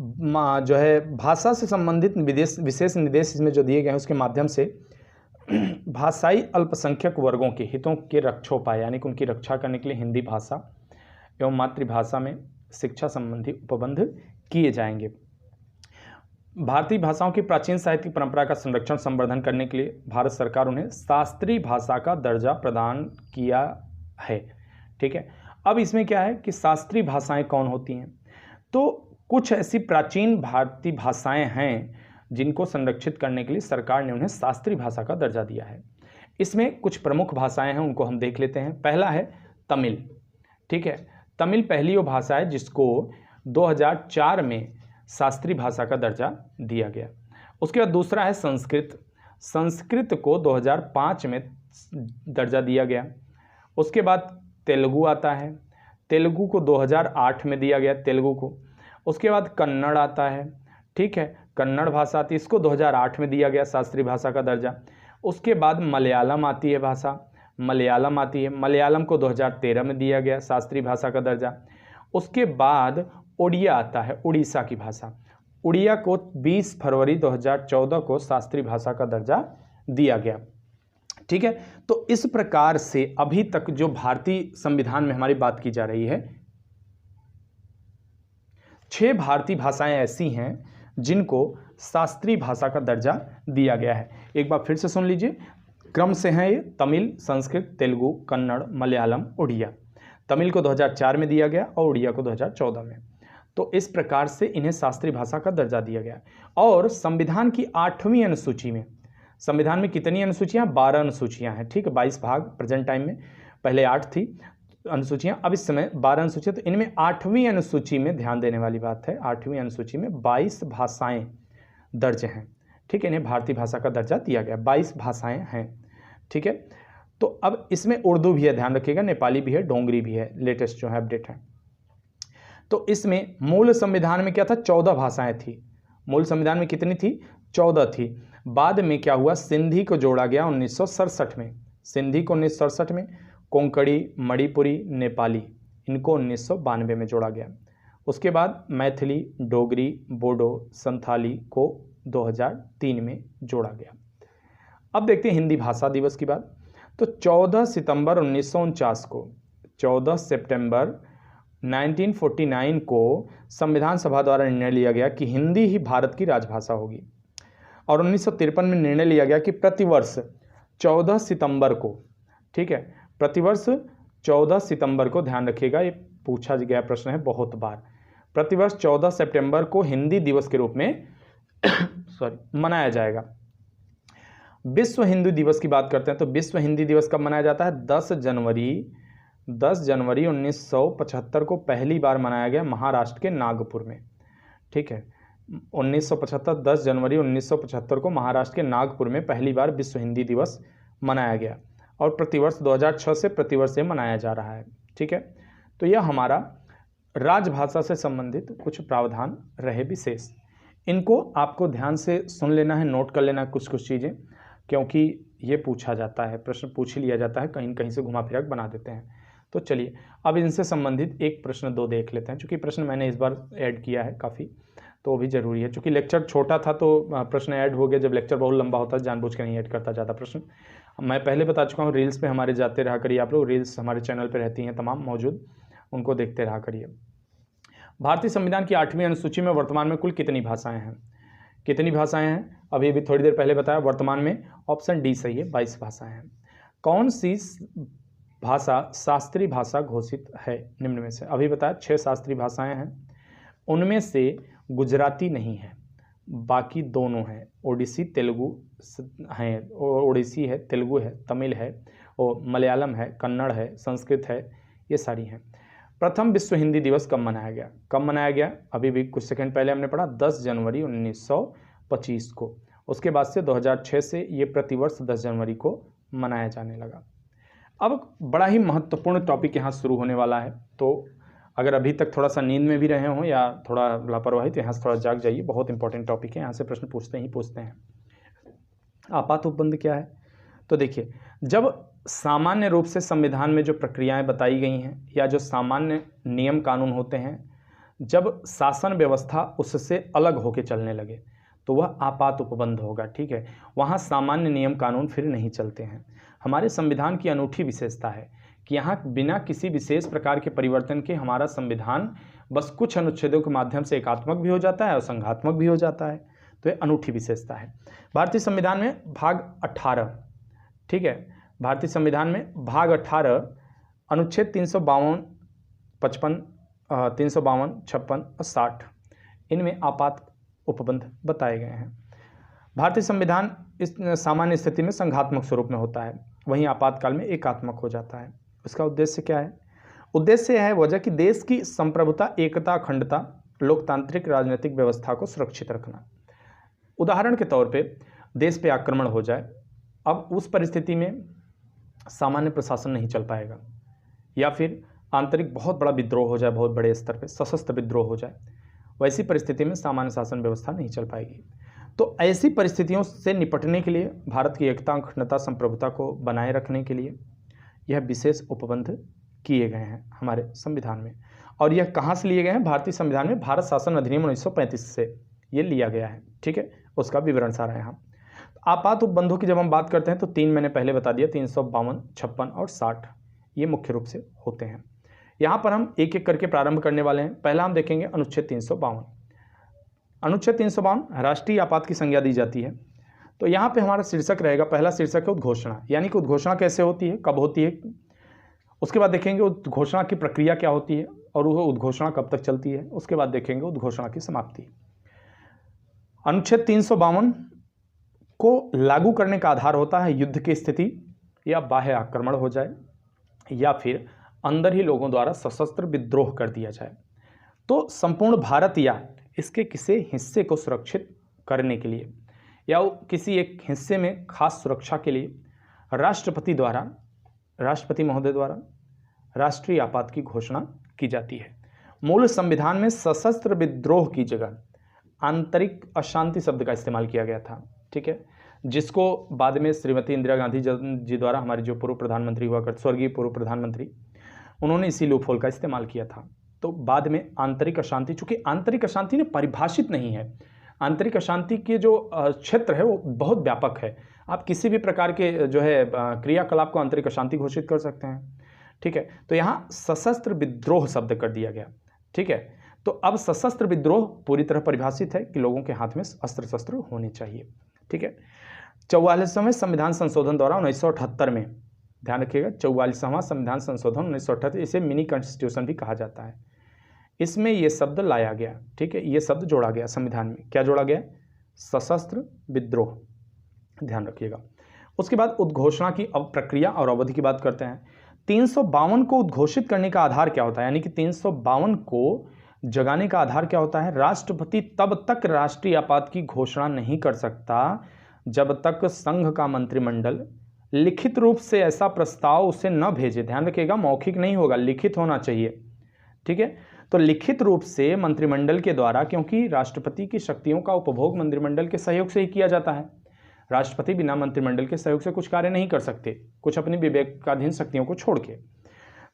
जो है भाषा से संबंधित विशेष निर्देश इसमें जो दिए गए हैं उसके माध्यम से भाषाई अल्पसंख्यक वर्गों के हितों के रक्षोपाय, यानी कि उनकी रक्षा करने के लिए हिंदी भाषा एवं मातृभाषा में शिक्षा संबंधी उपबंध किए जाएंगे। भारतीय भाषाओं की प्राचीन साहित्यिक परंपरा का संरक्षण संवर्धन करने के लिए भारत सरकार उन्हें शास्त्रीय भाषा का दर्जा प्रदान किया है। ठीक है, अब इसमें क्या है कि शास्त्रीय भाषाएं कौन होती हैं? तो कुछ ऐसी प्राचीन भारतीय भाषाएं हैं जिनको संरक्षित करने के लिए सरकार ने उन्हें शास्त्रीय भाषा का दर्जा दिया है। इसमें कुछ प्रमुख भाषाएं हैं, उनको हम देख लेते हैं। पहला है तमिल। ठीक है, तमिल पहली वो भाषा है जिसको 2004 में शास्त्रीय भाषा का दर्जा दिया गया। उसके बाद दूसरा है संस्कृत। संस्कृत को 2005 में दर्जा दिया गया। उसके बाद तेलुगु आता है, तेलुगु को 2008 में दिया गया तेलुगु को। उसके बाद कन्नड़ आता है, ठीक है, कन्नड़ भाषा आती है, इसको 2008 में दिया गया शास्त्रीय भाषा का दर्जा। उसके बाद मलयालम आती है भाषा, मलयालम आती है, मलयालम को 2013 में दिया गया शास्त्रीय भाषा का दर्जा। उसके बाद उड़िया आता है, उड़ीसा की भाषा, उड़िया को 20 फरवरी 2014 को शास्त्रीय भाषा का दर्जा दिया गया, ठीक है। तो इस प्रकार से अभी तक जो भारतीय संविधान में हमारी बात की जा रही है, 6 भारतीय भाषाएं ऐसी हैं जिनको शास्त्रीय भाषा का दर्जा दिया गया है। एक बार फिर से सुन लीजिए, क्रम से हैं ये तमिल, संस्कृत, तेलुगु, कन्नड़, मलयालम, उड़िया। तमिल को 2004 में दिया गया और उड़िया को 2014 में। तो इस प्रकार से इन्हें शास्त्रीय भाषा का दर्जा दिया गया। और संविधान की 8वीं अनुसूची में, संविधान में कितनी अनुसूचियां? 12 अनुसूचियां हैं, ठीक है, 22 भाग प्रेजेंट टाइम में, पहले 8 थी अनुसूचियां, अब इस समय 12 अनुसूचियां। तो इनमें 8वीं अनुसूची में ध्यान देने वाली बात है, 8वीं अनुसूची में 22 भाषाएं दर्ज हैं, ठीक है, इन्हें भारतीय भाषा का दर्जा दिया गया, 22 भाषाएं हैं, ठीक है। तो अब इसमें उर्दू भी है, ध्यान रखिएगा, नेपाली भी है, डोंगरी भी है, लेटेस्ट जो है अपडेट है। तो इसमें मूल संविधान में क्या था? 14 भाषाएं थी, मूल संविधान में कितनी थी? 14 थी। बाद में क्या हुआ? सिंधी को जोड़ा गया 1967 में, सिंधी को 1967 में, कोंकणी, मणिपुरी, नेपाली, इनको 1992 में जोड़ा गया। उसके बाद मैथिली, डोगरी, बोडो, संथाली को 2003 में जोड़ा गया। अब देखते हैं हिंदी भाषा दिवस की बात। तो 14 सितंबर 1949 को, 14 सितंबर 1949 को संविधान सभा द्वारा निर्णय लिया गया कि हिंदी ही भारत की राजभाषा होगी। और 1953 में निर्णय लिया गया कि प्रतिवर्ष 14 सितंबर को, ठीक है, प्रतिवर्ष 14 सितंबर को, ध्यान रखिएगा ये पूछा गया प्रश्न है बहुत बार, प्रतिवर्ष 14 सितंबर को हिंदी दिवस के रूप में मनाया जाएगा। विश्व हिंदी दिवस की बात करते हैं तो विश्व हिंदी दिवस कब मनाया जाता है? 10 जनवरी 1975 को पहली बार मनाया गया महाराष्ट्र के नागपुर में, ठीक है, 1975, 10 जनवरी 1975 को महाराष्ट्र के नागपुर में पहली बार विश्व हिंदी दिवस मनाया गया। और प्रतिवर्ष 2006 से प्रतिवर्ष से मनाया जा रहा है, ठीक है। तो यह हमारा राजभाषा से संबंधित कुछ प्रावधान रहे विशेष, इनको आपको ध्यान से सुन लेना है, नोट कर लेना है कुछ चीज़ें, क्योंकि ये पूछा जाता है, प्रश्न पूछ ही लिया जाता है, कहीं कहीं से घुमा फिरा बना देते हैं। तो चलिए अब इनसे संबंधित एक प्रश्न 2 देख लेते हैं, क्योंकि प्रश्न मैंने इस बार ऐड किया है काफ़ी, तो वो भी ज़रूरी है। चूँकि लेक्चर छोटा था तो प्रश्न ऐड हो गया, जब लेक्चर बहुत लंबा होता है जानबूझ के नहीं ऐड करता ज़्यादा प्रश्न। मैं पहले बता चुका हूँ, रील्स पे हमारे जाते रहा करिए आप लोग, रील्स हमारे चैनल पे रहती हैं तमाम मौजूद, उनको देखते रहा करिए। भारतीय संविधान की 8वीं अनुसूची में वर्तमान में कुल कितनी भाषाएं हैं? कितनी भाषाएं हैं? अभी थोड़ी देर पहले बताया, वर्तमान में ऑप्शन डी सही है, 22 भाषाएं हैं। कौन सी भाषा शास्त्रीय भाषा घोषित है निम्न में से? अभी बताया 6 शास्त्रीय भाषाएं हैं, उनमें से गुजराती नहीं है, बाकी दोनों हैं, ओडिसी तेलुगु हैं, ओडिसी है, तेलुगु है, तमिल है, और मलयालम है, कन्नड़ है, संस्कृत है, ये सारी हैं। प्रथम विश्व हिंदी दिवस कब मनाया गया? कब मनाया गया? अभी भी कुछ सेकंड पहले हमने पढ़ा, 10 जनवरी 1925 को। उसके बाद से 2006 से ये प्रतिवर्ष 10 जनवरी को मनाया जाने लगा। अब बड़ा ही महत्वपूर्ण टॉपिक यहाँ शुरू होने वाला है, तो अगर अभी तक थोड़ा सा नींद में भी रहे हों या थोड़ा लापरवाही, तो यहाँ से थोड़ा जाग जाइए, बहुत इंपॉर्टेंट टॉपिक है, यहाँ से प्रश्न पूछते हैं। आपात उपबंध क्या है? तो देखिए, जब सामान्य रूप से संविधान में जो प्रक्रियाएं बताई गई हैं या जो सामान्य नियम कानून होते हैं, जब शासन व्यवस्था उससे अलग होकर चलने लगे तो वह आपात उपबंध होगा, ठीक है। वहाँ सामान्य नियम कानून फिर नहीं चलते हैं। हमारे संविधान की अनूठी विशेषता है कि यहाँ बिना किसी विशेष प्रकार के परिवर्तन के हमारा संविधान बस कुछ अनुच्छेदों के माध्यम से एकात्मक भी हो जाता है और संघात्मक भी हो जाता है। तो ये अनूठी विशेषता है। भारतीय संविधान में भाग 18, ठीक है, भारतीय संविधान में भाग 18 अनुच्छेद 352, 55, 352, 56 और 60, इनमें आपात उपबंध बताए गए हैं। भारतीय संविधान इस सामान्य स्थिति में संघात्मक स्वरूप में होता है, वहीं आपातकाल में एकात्मक हो जाता है। उसका उद्देश्य क्या है? उद्देश्य यह है वजह कि देश की संप्रभुता, एकता, अखंडता, लोकतांत्रिक राजनीतिक व्यवस्था को सुरक्षित रखना। उदाहरण के तौर पे देश पे आक्रमण हो जाए, अब उस परिस्थिति में सामान्य प्रशासन नहीं चल पाएगा, या फिर आंतरिक बहुत बड़ा विद्रोह हो जाए, बहुत बड़े स्तर पे सशस्त्र विद्रोह हो जाए, वैसी परिस्थिति में सामान्य शासन व्यवस्था नहीं चल पाएगी। तो ऐसी परिस्थितियों से निपटने के लिए भारत की एकता, अखंडता, संप्रभुता को बनाए रखने के लिए यह विशेष उपबंध किए गए हैं हमारे संविधान में। और यह कहाँ से लिए गए हैं? भारतीय संविधान में भारत शासन अधिनियम 1935 से ये लिया गया है। ठीक है, उसका विवरण सारा यहाँ। आपात उपबंधों की जब हम बात करते हैं तो 3 मैंने पहले बता दिया, 352, 56 और 60 ये मुख्य रूप से होते हैं। यहाँ पर हम एक एक करके प्रारंभ करने वाले हैं। पहला हम देखेंगे अनुच्छेद 352। अनुच्छेद 352 राष्ट्रीय आपात की संज्ञा दी जाती है। तो यहाँ पे हमारा शीर्षक रहेगा, पहला शीर्षक है उद्घोषणा, यानी कि उद्घोषणा कैसे होती है, कब होती है। उसके बाद देखेंगे उद्घोषणा की प्रक्रिया क्या होती है और वह उद्घोषणा कब तक चलती है। उसके बाद देखेंगे उद्घोषणा की समाप्ति। अनुच्छेद 352 को लागू करने का आधार होता है युद्ध की स्थिति, या बाह्य आक्रमण हो जाए, या फिर अंदर ही लोगों द्वारा सशस्त्र विद्रोह कर दिया जाए। तो संपूर्ण भारत या इसके किसी हिस्से को सुरक्षित करने के लिए या किसी एक हिस्से में खास सुरक्षा के लिए राष्ट्रपति द्वारा, राष्ट्रपति महोदय द्वारा राष्ट्रीय आपात की घोषणा की जाती है। मूल संविधान में सशस्त्र विद्रोह की जगह आंतरिक अशांति शब्द का इस्तेमाल किया गया था। ठीक है, जिसको बाद में श्रीमती इंदिरा गांधी जी द्वारा, हमारी जो पूर्व प्रधानमंत्री हुआ करते, स्वर्गीय पूर्व प्रधानमंत्री, उन्होंने इसी लूपहोल का इस्तेमाल किया था। तो बाद में आंतरिक अशांति, चूंकि आंतरिक अशांति ने परिभाषित नहीं है, आंतरिक अशांति के जो क्षेत्र है वो बहुत व्यापक है। आप किसी भी प्रकार के जो है क्रियाकलाप को आंतरिक अशांति घोषित कर सकते हैं। ठीक है, तो यहाँ सशस्त्र विद्रोह शब्द कर दिया गया। ठीक है, तो अब सशस्त्र विद्रोह पूरी तरह परिभाषित है कि लोगों के हाथ में अस्त्र शस्त्र होने चाहिए। ठीक है, 44वें संविधान संशोधन द्वारा 1978 में, ध्यान रखिएगा, 44वां संविधान संशोधन 1978, इसे मिनी कॉन्स्टिट्यूशन भी कहा जाता है। इसमें यह शब्द लाया गया। ठीक है, यह शब्द जोड़ा गया संविधान में। क्या जोड़ा गया? सशस्त्र विद्रोह, ध्यान रखिएगा। उसके बाद उद्घोषणा की प्रक्रिया और अवधि की बात करते हैं। 352 को उद्घोषित करने का आधार क्या होता है, यानी कि 352 को जगाने का आधार क्या होता है? राष्ट्रपति तब तक राष्ट्रीय आपात की घोषणा नहीं कर सकता जब तक संघ का मंत्रिमंडल लिखित रूप से ऐसा प्रस्ताव उसे न भेजे। ध्यान रखिएगा, मौखिक नहीं होगा, लिखित होना चाहिए। ठीक है, तो लिखित रूप से मंत्रिमंडल के द्वारा, क्योंकि राष्ट्रपति की शक्तियों का उपभोग मंत्रिमंडल के सहयोग से ही किया जाता है। राष्ट्रपति बिना मंत्रिमंडल के सहयोग से कुछ कार्य नहीं कर सकते, कुछ अपनी विवेकाधीन शक्तियों को छोड़ के।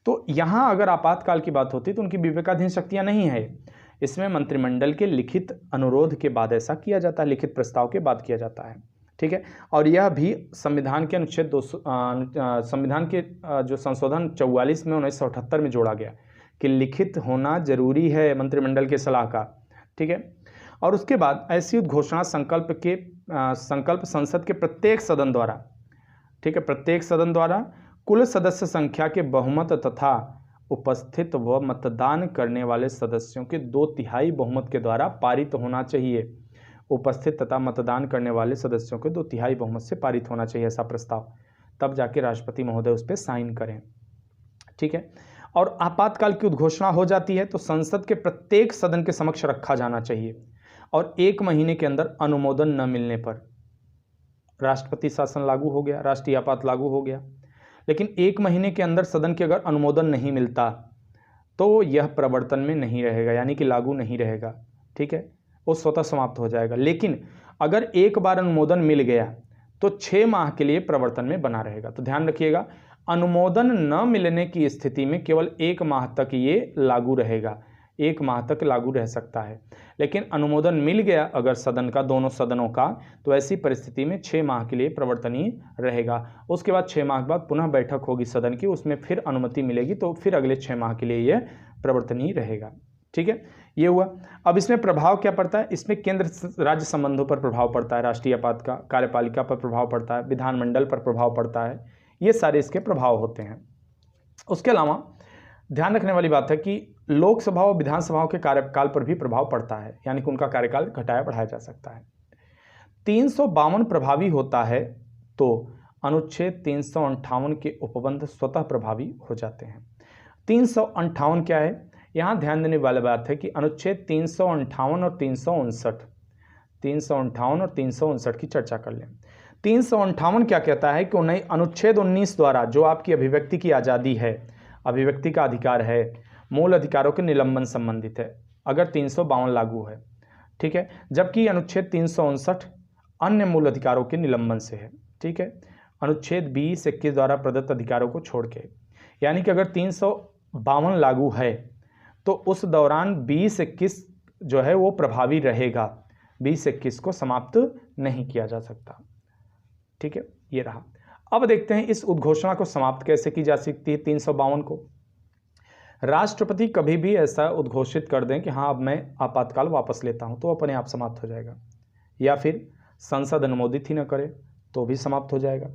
तो यहाँ अगर आपातकाल की बात होती तो उनकी विवेकाधीन शक्तियाँ नहीं है, इसमें मंत्रिमंडल के लिखित अनुरोध के बाद ऐसा किया जाता है, लिखित प्रस्ताव के बाद किया जाता है। ठीक है, और यह भी संविधान के अनुच्छेद 200 संविधान के जो संशोधन 44 में 1978 में जोड़ा गया कि लिखित होना जरूरी है मंत्रिमंडल के सलाह का। ठीक है, और उसके बाद ऐसी उद्घोषणा संकल्प संसद के प्रत्येक सदन द्वारा, ठीक है, प्रत्येक सदन द्वारा कुल सदस्य संख्या के बहुमत तथा उपस्थित व मतदान करने वाले सदस्यों के 2/3 बहुमत के द्वारा पारित होना चाहिए। उपस्थित तथा मतदान करने वाले सदस्यों के 2/3 बहुमत से पारित होना चाहिए ऐसा प्रस्ताव, तब जाके राष्ट्रपति महोदय उस पर साइन करें। ठीक है, और आपातकाल की उद्घोषणा हो जाती है तो संसद के प्रत्येक सदन के समक्ष रखा जाना चाहिए, और 1 महीने के अंदर अनुमोदन न मिलने पर राष्ट्रपति शासन लागू हो गया, राष्ट्रीय आपात लागू हो गया। लेकिन 1 महीने के अंदर सदन के अगर अनुमोदन नहीं मिलता तो यह प्रवर्तन में नहीं रहेगा, यानी कि लागू नहीं रहेगा। ठीक है, वो स्वतः समाप्त हो जाएगा। लेकिन अगर एक बार अनुमोदन मिल गया तो 6 माह के लिए प्रवर्तन में बना रहेगा। तो ध्यान रखिएगा, अनुमोदन न मिलने की स्थिति में केवल 1 माह तक ये लागू रहेगा, 1 माह तक लागू रह सकता है। लेकिन अनुमोदन मिल गया अगर सदन का, दोनों सदनों का, तो ऐसी परिस्थिति में 6 माह के लिए प्रवर्तनीय रहेगा। उसके बाद 6 माह के बाद पुनः बैठक होगी सदन की, उसमें फिर अनुमति मिलेगी, तो फिर अगले 6 माह के लिए यह प्रवर्तनीय रहेगा। ठीक है, ये हुआ। अब इसमें प्रभाव क्या पड़ता है? इसमें केंद्र राज्य संबंधों पर प्रभाव पड़ता है, राष्ट्रीय आपात का, कार्यपालिका पर प्रभाव पड़ता है, विधानमंडल पर प्रभाव पड़ता है, ये सारे इसके प्रभाव होते हैं। उसके अलावा ध्यान रखने वाली बात है कि लोकसभा और विधानसभाओं के कार्यकाल पर भी प्रभाव पड़ता है, यानी कि उनका कार्यकाल घटाया बढ़ाया जा सकता है। 352 प्रभावी होता है तो अनुच्छेद 358 के उपबंध स्वतः प्रभावी हो जाते हैं। 358 क्या है? यहाँ ध्यान देने वाली बात है कि अनुच्छेद 358 और 359 358 और 359 की चर्चा कर लें। 358 क्या कहता है कि अनुच्छेद 19 द्वारा जो आपकी अभिव्यक्ति की आज़ादी है, अभिव्यक्ति का अधिकार है, मूल अधिकारों के निलंबन संबंधित है, अगर 352 लागू है, ठीक है। जबकि अनुच्छेद 359 अन्य मूल अधिकारों के निलंबन से है, ठीक है, अनुच्छेद 20-21 द्वारा प्रदत्त अधिकारों को छोड़ के। यानी कि अगर 352 लागू है तो उस दौरान 20-21 जो है वो प्रभावी रहेगा, 20-21 को समाप्त नहीं किया जा सकता, ठीक है। ये रहा। अब देखते हैं इस उद्घोषणा को समाप्त कैसे की जा सकती है। 352 को राष्ट्रपति कभी भी ऐसा उद्घोषित कर दें कि हाँ अब मैं आपातकाल वापस लेता हूं, तो अपने आप समाप्त हो जाएगा, या फिर संसद अनुमोदित ही न करे तो भी समाप्त हो जाएगा,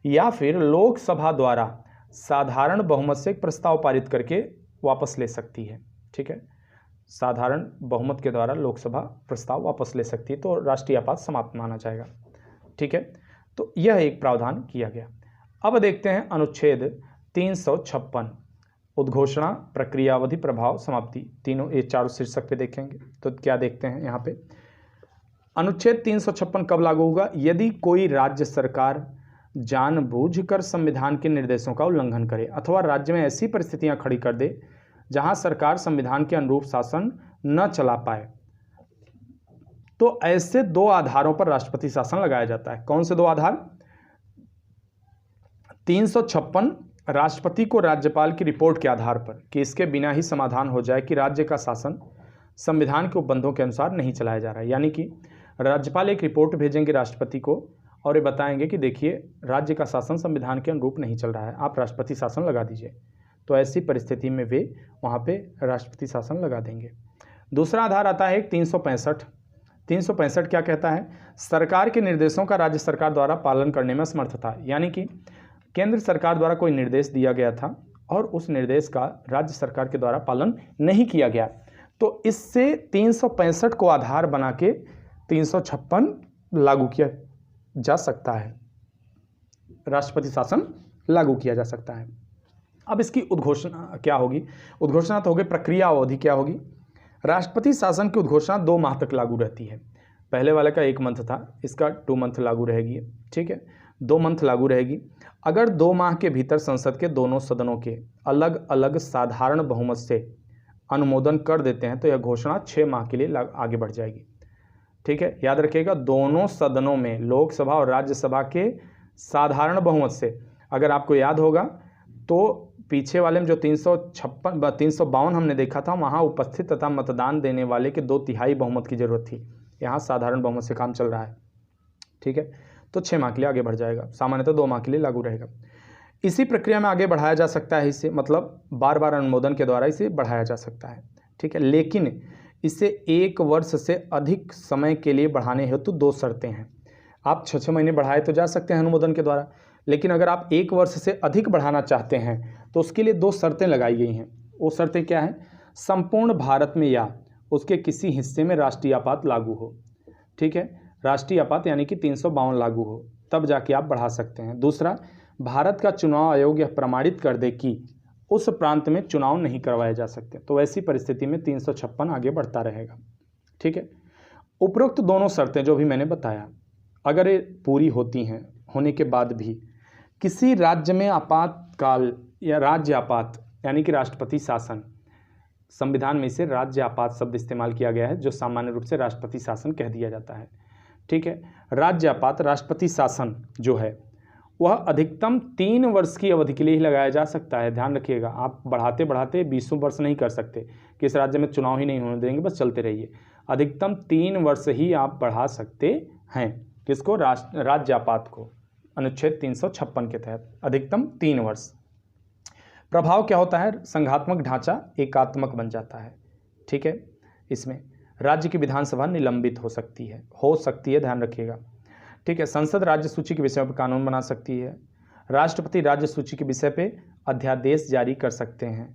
या फिर लोकसभा द्वारा साधारण बहुमत से एक प्रस्ताव पारित करके वापस ले सकती है, ठीक है। साधारण बहुमत के द्वारा लोकसभा प्रस्ताव वापस ले सकती है, तो राष्ट्रीय आपात समाप्त माना जाएगा, ठीक है। तो यह एक प्रावधान किया गया। अब देखते हैं अनुच्छेद 356 उद्घोषणा, प्रक्रियावधि, प्रभाव, समाप्ति, तीनों ये चारों शीर्षक पे देखेंगे। तो क्या देखते हैं यहाँ पे, अनुच्छेद 356 कब लागू होगा? यदि कोई राज्य सरकार जानबूझकर संविधान के निर्देशों का उल्लंघन करे अथवा राज्य में ऐसी परिस्थितियां खड़ी कर दे जहां सरकार संविधान के अनुरूप शासन न चला पाए, तो ऐसे 2 आधारों पर राष्ट्रपति शासन लगाया जाता है। कौन से 2 आधार? 356 राष्ट्रपति को राज्यपाल की रिपोर्ट के आधार पर कि इसके बिना ही समाधान हो जाए कि राज्य का शासन संविधान के उपबंधों के अनुसार नहीं चलाया जा रहा है। यानी कि राज्यपाल एक रिपोर्ट भेजेंगे राष्ट्रपति को और ये बताएंगे कि देखिए राज्य का शासन संविधान के अनुरूप नहीं चल रहा है, आप राष्ट्रपति शासन लगा दीजिए। तो ऐसी परिस्थिति में वे वहाँ पे राष्ट्रपति शासन लगा देंगे। दूसरा आधार आता है 365। 365 क्या कहता है? सरकार के निर्देशों का राज्य सरकार द्वारा पालन करने में असमर्थता। यानी कि केंद्र सरकार द्वारा कोई निर्देश दिया गया था और उस निर्देश का राज्य सरकार के द्वारा पालन नहीं किया गया, तो इससे 365 को आधार बना के 356 लागू किया जा सकता है, राष्ट्रपति शासन लागू किया जा सकता है। अब इसकी उद्घोषणा क्या होगी? उद्घोषणा तो हो गई, प्रक्रिया अवधि क्या होगी? राष्ट्रपति शासन की उद्घोषणा 2 माह तक लागू रहती है। पहले वाले का 1 मंथ था, इसका 2 मंथ लागू रहेगी, ठीक है, 2 मंथ लागू रहेगी। अगर 2 माह के भीतर संसद के दोनों सदनों के अलग अलग साधारण बहुमत से अनुमोदन कर देते हैं तो यह घोषणा 6 माह के लिए आगे बढ़ जाएगी, ठीक है। याद रखिएगा, दोनों सदनों में लोकसभा और राज्यसभा के साधारण बहुमत से, अगर आपको याद होगा तो पीछे वाले में जो 352 हमने देखा था, वहाँ उपस्थित तथा मतदान देने वाले के 2/3 बहुमत की जरूरत थी। यहाँ साधारण बहुमत से काम चल रहा है, ठीक है। तो 6 माह के लिए आगे बढ़ जाएगा, सामान्यतः 2 माह के लिए लागू रहेगा। इसी प्रक्रिया में आगे बढ़ाया जा सकता है इसे, मतलब बार बार अनुमोदन के द्वारा इसे बढ़ाया जा सकता है, ठीक है। लेकिन इसे 1 वर्ष से अधिक समय के लिए बढ़ाने हेतु 2 शर्तें हैं। आप 6-6 महीने बढ़ाए तो जा सकते हैं अनुमोदन के द्वारा, लेकिन अगर आप 1 वर्ष से अधिक बढ़ाना चाहते हैं तो उसके लिए 2 शर्तें लगाई गई हैं। वो शर्तें क्या हैं? संपूर्ण भारत में या उसके किसी हिस्से में राष्ट्रीय आपात लागू हो, ठीक है। राष्ट्रीय आपात यानी कि 352 लागू हो, तब जाके आप बढ़ा सकते हैं। दूसरा, भारत का चुनाव आयोग यह प्रमाणित कर दे कि उस प्रांत में चुनाव नहीं करवाए जा सकते, तो ऐसी परिस्थिति में 356 आगे बढ़ता रहेगा, ठीक है। उपरोक्त दोनों शर्तें जो भी मैंने बताया, अगर ये पूरी होती हैं, होने के बाद भी किसी राज्य में आपातकाल या राज्य आपात यानी कि राष्ट्रपति शासन, संविधान में इसे राज्य आपात शब्द इस्तेमाल किया गया है, जो सामान्य रूप से राष्ट्रपति शासन कह दिया जाता है, ठीक है। राज्य आपात, राष्ट्रपति शासन जो है वह अधिकतम 3 वर्ष की अवधि के लिए ही लगाया जा सकता है। ध्यान रखिएगा, आप बढ़ाते बढ़ाते 20 वर्ष नहीं कर सकते कि इस राज्य में चुनाव ही नहीं होने देंगे, बस चलते रहिए। अधिकतम 3 वर्ष ही आप बढ़ा सकते हैं। किसको? राज्य आपात को, अनुच्छेद 356 के तहत अधिकतम 3 वर्ष। प्रभाव क्या होता है? संघात्मक ढांचा एकात्मक बन जाता है, ठीक है। इसमें राज्य की विधानसभा निलंबित हो सकती है, ध्यान रखिएगा, ठीक है। संसद राज्य सूची के विषय पर कानून बना सकती है। राष्ट्रपति राज्य सूची के विषय पे अध्यादेश जारी कर सकते हैं।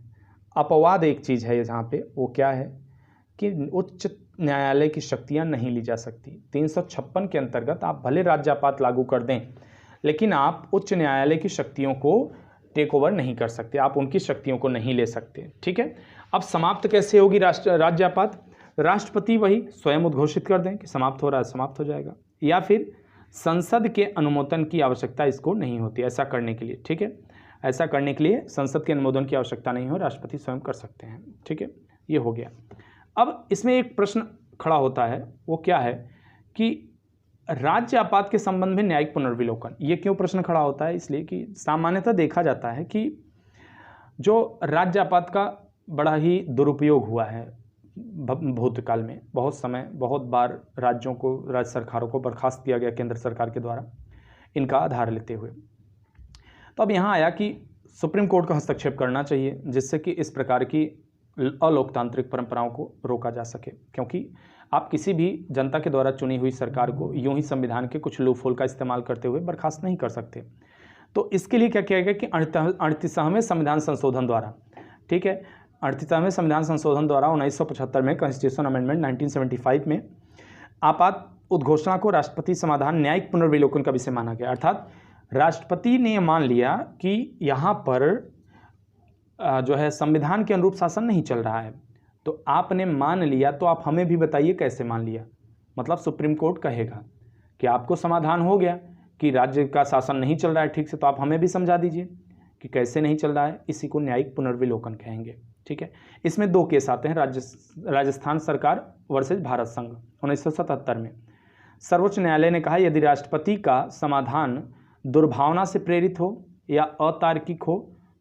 अपवाद एक चीज़ है यहाँ पे, वो क्या है कि उच्च न्यायालय की शक्तियाँ नहीं ली जा सकती। 356 के अंतर्गत आप भले राज्य आपात लागू कर दें, लेकिन आप उच्च न्यायालय की शक्तियों को टेक ओवर नहीं कर सकते, आप उनकी शक्तियों को नहीं ले सकते, ठीक है। अब समाप्त कैसे होगी राज्य आपात? राष्ट्रपति वही स्वयं उद्घोषित कर दें कि समाप्त हो रहा है, समाप्त हो जाएगा, या फिर संसद के अनुमोदन की आवश्यकता इसको नहीं होती ऐसा करने के लिए। ठीक है, ऐसा करने के लिए संसद के अनुमोदन की आवश्यकता नहीं हो, राष्ट्रपति स्वयं कर सकते हैं। ठीक है, ये हो गया। अब इसमें एक प्रश्न खड़ा होता है, वो क्या है कि राज्य आपात के संबंध में न्यायिक पुनर्विलोकन। ये क्यों प्रश्न खड़ा होता है? इसलिए कि सामान्यतः देखा जाता है कि जो राज्य आपात का बड़ा ही दुरुपयोग हुआ है भूतकाल में, बहुत समय बहुत बार राज्यों को, राज्य सरकारों को बर्खास्त किया गया केंद्र सरकार के द्वारा इनका आधार लेते हुए। तो अब यहाँ आया कि सुप्रीम कोर्ट का हस्तक्षेप करना चाहिए जिससे कि इस प्रकार की अलोकतांत्रिक परंपराओं को रोका जा सके, क्योंकि आप किसी भी जनता के द्वारा चुनी हुई सरकार को यूं ही संविधान के कुछ लूपहोल का इस्तेमाल करते हुए बर्खास्त नहीं कर सकते। तो इसके लिए क्या किया गया कि 38वें संविधान संशोधन द्वारा, ठीक है, 38वें संविधान संशोधन द्वारा 1975 में कॉन्स्टिट्यूशन अमेंडमेंट 1975 में आपात उद्घोषणा को राष्ट्रपति समाधान न्यायिक पुनर्विलोकन का विषय माना गया। अर्थात राष्ट्रपति ने मान लिया कि यहाँ पर जो है संविधान के अनुरूप शासन नहीं चल रहा है, तो आपने मान लिया तो आप हमें भी बताइए कैसे मान लिया। मतलब सुप्रीम कोर्ट कहेगा कि आपको समाधान हो गया कि राज्य का शासन नहीं चल रहा है ठीक से, तो आप हमें भी समझा दीजिए कि कैसे नहीं चल रहा है। इसी को न्यायिक पुनर्विलोकन कहेंगे। ठीक है, इसमें दो केस आते हैं, राजस्थान सरकार वर्सेज भारत संघ 1977 में। सर्वोच्च न्यायालय ने कहा यदि राष्ट्रपति का समाधान दुर्भावना से प्रेरित हो या अतार्किक हो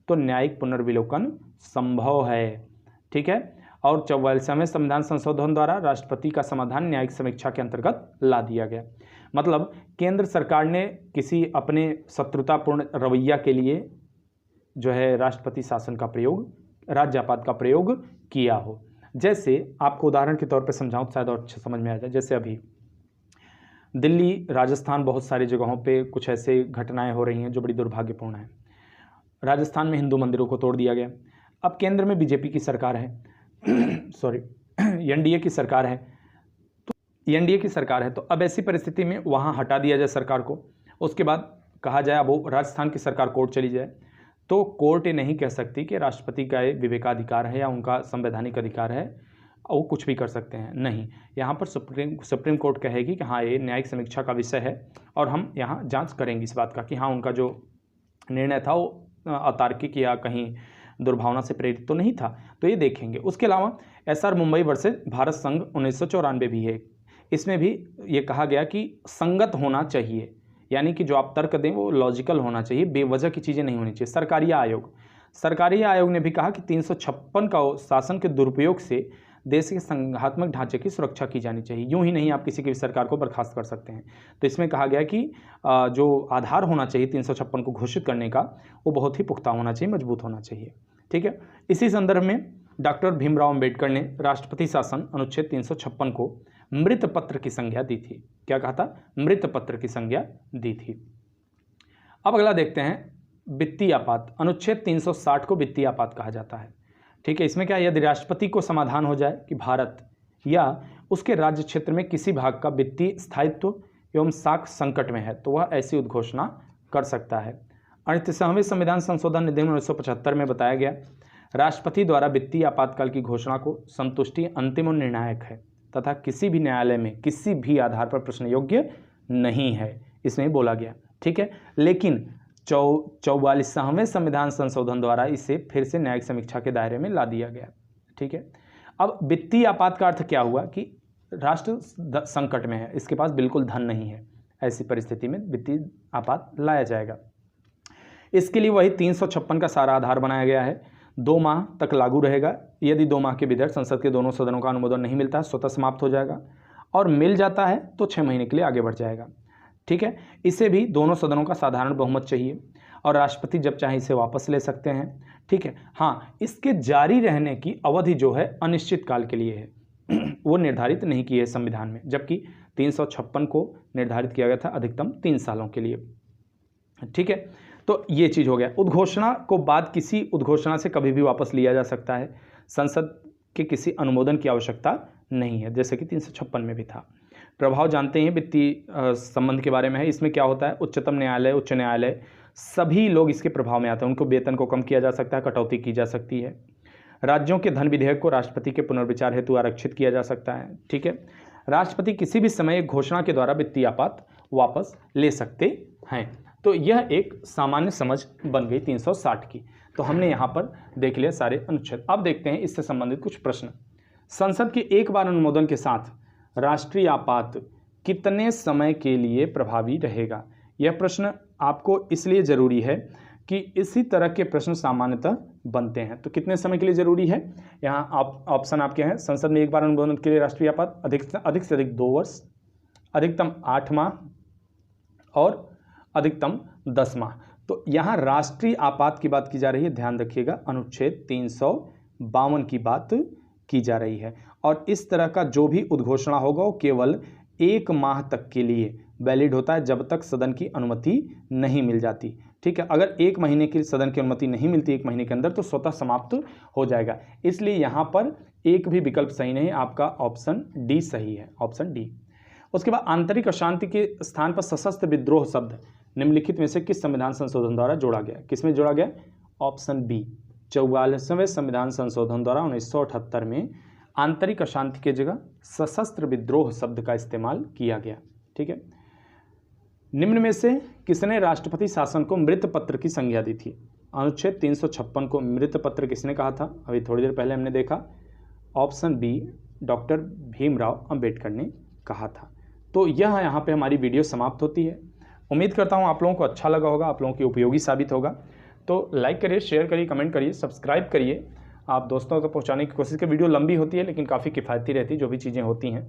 तो न्यायिक पुनर्विलोकन संभव है। ठीक है, और 44वें संविधान संशोधन द्वारा राष्ट्रपति का समाधान न्यायिक समीक्षा के अंतर्गत ला दिया गया। मतलब केंद्र सरकार ने किसी अपने शत्रुतापूर्ण रवैया के लिए जो है राष्ट्रपति शासन का प्रयोग, राज्य आपात का प्रयोग किया हो। जैसे आपको उदाहरण के तौर पर समझाऊं शायद और अच्छे समझ में आ जाए। जैसे अभी दिल्ली, राजस्थान, बहुत सारी जगहों पे कुछ ऐसे घटनाएं हो रही हैं जो बड़ी दुर्भाग्यपूर्ण हैं। राजस्थान में हिंदू मंदिरों को तोड़ दिया गया। अब केंद्र में बीजेपी की सरकार है सॉरी एनडीए की सरकार है, तो एनडीए की सरकार है, तो अब ऐसी परिस्थिति में वहाँ हटा दिया जाए सरकार को, उसके बाद कहा जाए अब वो राजस्थान की सरकार कोर्ट चली जाए, तो कोर्ट ये नहीं कह सकती कि राष्ट्रपति का ये विवेकाधिकार है या उनका संवैधानिक अधिकार है, वो कुछ भी कर सकते हैं। नहीं, यहाँ पर सुप्रीम कोर्ट कहेगी कि हाँ ये न्यायिक समीक्षा का विषय है और हम यहाँ जांच करेंगे इस बात का कि हाँ उनका जो निर्णय था वो अतार्किक या कहीं दुर्भावना से प्रेरित तो नहीं था, तो ये देखेंगे। उसके अलावा एसआर मुंबई वर्सेज भारत संघ 1994 भी है। इसमें भी ये कहा गया कि संगत होना चाहिए, यानी कि जो आप तर्क दें वो लॉजिकल होना चाहिए, बेवजह की चीज़ें नहीं होनी चाहिए। सरकारी आयोग ने भी कहा कि 356 का शासन के दुरुपयोग से देश के संघात्मक ढांचे की सुरक्षा की जानी चाहिए। यूं ही नहीं आप किसी की भी सरकार को बर्खास्त कर सकते हैं। तो इसमें कहा गया कि जो आधार होना चाहिए 356 को घोषित करने का, वो बहुत ही पुख्ता होना चाहिए, मजबूत होना चाहिए। ठीक है, इसी संदर्भ में डॉक्टर भीमराव अंबेडकर ने राष्ट्रपति शासन अनुच्छेद 356 को मृत पत्र की संज्ञा दी थी। क्या कहा था? मृत पत्र की संज्ञा दी थी। अब अगला देखते हैं वित्तीय आपात। अनुच्छेद 360 को वित्तीय आपात कहा जाता है। ठीक है, इसमें क्या है, यदि राष्ट्रपति को समाधान हो जाए कि भारत या उसके राज्य क्षेत्र में किसी भाग का वित्तीय स्थायित्व एवं साख संकट में है तो वह ऐसी उद्घोषणा कर सकता है। 38वें संविधान संशोधन अधिनियम 1975 में बताया गया राष्ट्रपति द्वारा वित्तीय आपातकाल की घोषणा को संतुष्टि अंतिम और निर्णायक है तथा किसी भी न्यायालय में किसी भी आधार पर प्रश्न योग्य नहीं है, इसमें बोला गया। ठीक है, लेकिन 44वें संविधान संशोधन द्वारा इसे फिर से न्यायिक समीक्षा के दायरे में ला दिया गया। ठीक है, अब वित्तीय आपात का अर्थ क्या हुआ कि राष्ट्र संकट में है, इसके पास बिल्कुल धन नहीं है, ऐसी परिस्थिति में वित्तीय आपात लाया जाएगा। इसके लिए वही 356 का सारा आधार बनाया गया है। 2 माह तक लागू रहेगा। यदि 2 माह के भीतर संसद के दोनों सदनों का अनुमोदन नहीं मिलता है स्वतः समाप्त हो जाएगा, और मिल जाता है तो 6 महीने के लिए आगे बढ़ जाएगा। ठीक है, इसे भी दोनों सदनों का साधारण बहुमत चाहिए और राष्ट्रपति जब चाहे इसे वापस ले सकते हैं। ठीक है, हाँ, इसके जारी रहने की अवधि जो है अनिश्चित काल के लिए है वो निर्धारित नहीं की है संविधान में, जबकि 356 को निर्धारित किया गया था अधिकतम 3 सालों के लिए। ठीक है, तो ये चीज़ हो गया। उद्घोषणा को बाद किसी उद्घोषणा से कभी भी वापस लिया जा सकता है, संसद के किसी अनुमोदन की आवश्यकता नहीं है, जैसे कि 356 में भी था। प्रभाव जानते हैं वित्तीय संबंध के बारे में है। इसमें क्या होता है, उच्चतम न्यायालय, उच्च न्यायालय, सभी लोग इसके प्रभाव में आते हैं। उनको वेतन को कम किया जा सकता है, कटौती की जा सकती है। राज्यों के धन विधेयक को राष्ट्रपति के पुनर्विचार हेतु आरक्षित किया जा सकता है। ठीक है, राष्ट्रपति किसी भी समय एक घोषणा के द्वारा वित्तीय आपात वापस ले सकते हैं। तो यह एक सामान्य समझ बन गई 360 की। तो हमने यहाँ पर देख लिया सारे अनुच्छेद। अब देखते हैं इससे संबंधित कुछ प्रश्न। संसद के एक बार अनुमोदन के साथ राष्ट्रीय आपात कितने समय के लिए प्रभावी रहेगा? यह प्रश्न आपको इसलिए जरूरी है कि इसी तरह के प्रश्न सामान्यतः बनते हैं। तो कितने समय के लिए जरूरी है? यहाँ आप ऑप्शन आपके हैं, संसद में एक बार अनुमोदन के लिए राष्ट्रीय आपात अधिक से अधिक 2 वर्ष, अधिकतम 8 माह और अधिकतम 10 माह। तो यहाँ राष्ट्रीय आपात की बात की जा रही है, ध्यान रखिएगा, अनुच्छेद 352 की बात की जा रही है। और इस तरह का जो भी उद्घोषणा होगा वो केवल 1 माह तक के लिए वैलिड होता है, जब तक सदन की अनुमति नहीं मिल जाती। ठीक है, अगर 1 महीने की सदन की अनुमति नहीं मिलती 1 महीने के अंदर, तो स्वतः समाप्त हो जाएगा। इसलिए यहाँ पर एक भी विकल्प सही नहीं, आपका ऑप्शन डी सही है, ऑप्शन डी। उसके बाद आंतरिक अशांति के स्थान पर सशस्त्र विद्रोह शब्द निम्नलिखित में से किस संविधान संशोधन द्वारा जोड़ा गया? किसमें जोड़ा गया? ऑप्शन बी, 44वें संविधान संशोधन द्वारा 1978 में आंतरिक अशांति की जगह सशस्त्र विद्रोह शब्द का इस्तेमाल किया गया। ठीक है, निम्न में से किसने राष्ट्रपति शासन को मृत पत्र की संज्ञा दी थी? अनुच्छेद 356 को मृत पत्र किसने कहा था? अभी थोड़ी देर पहले हमने देखा, option B, doctor Bhimrao Ambedkar ने कहा था। तो यह यहाँ पे हमारी वीडियो समाप्त होती है। उम्मीद करता हूँ आप लोगों को अच्छा लगा होगा, आप लोगों की उपयोगी साबित होगा। तो लाइक करिए, शेयर करिए, कमेंट करिए, सब्सक्राइब करिए, आप दोस्तों तक पहुँचाने की कोशिश करिए। वीडियो लंबी होती है लेकिन काफ़ी किफ़ायती रहती है जो भी चीज़ें होती हैं।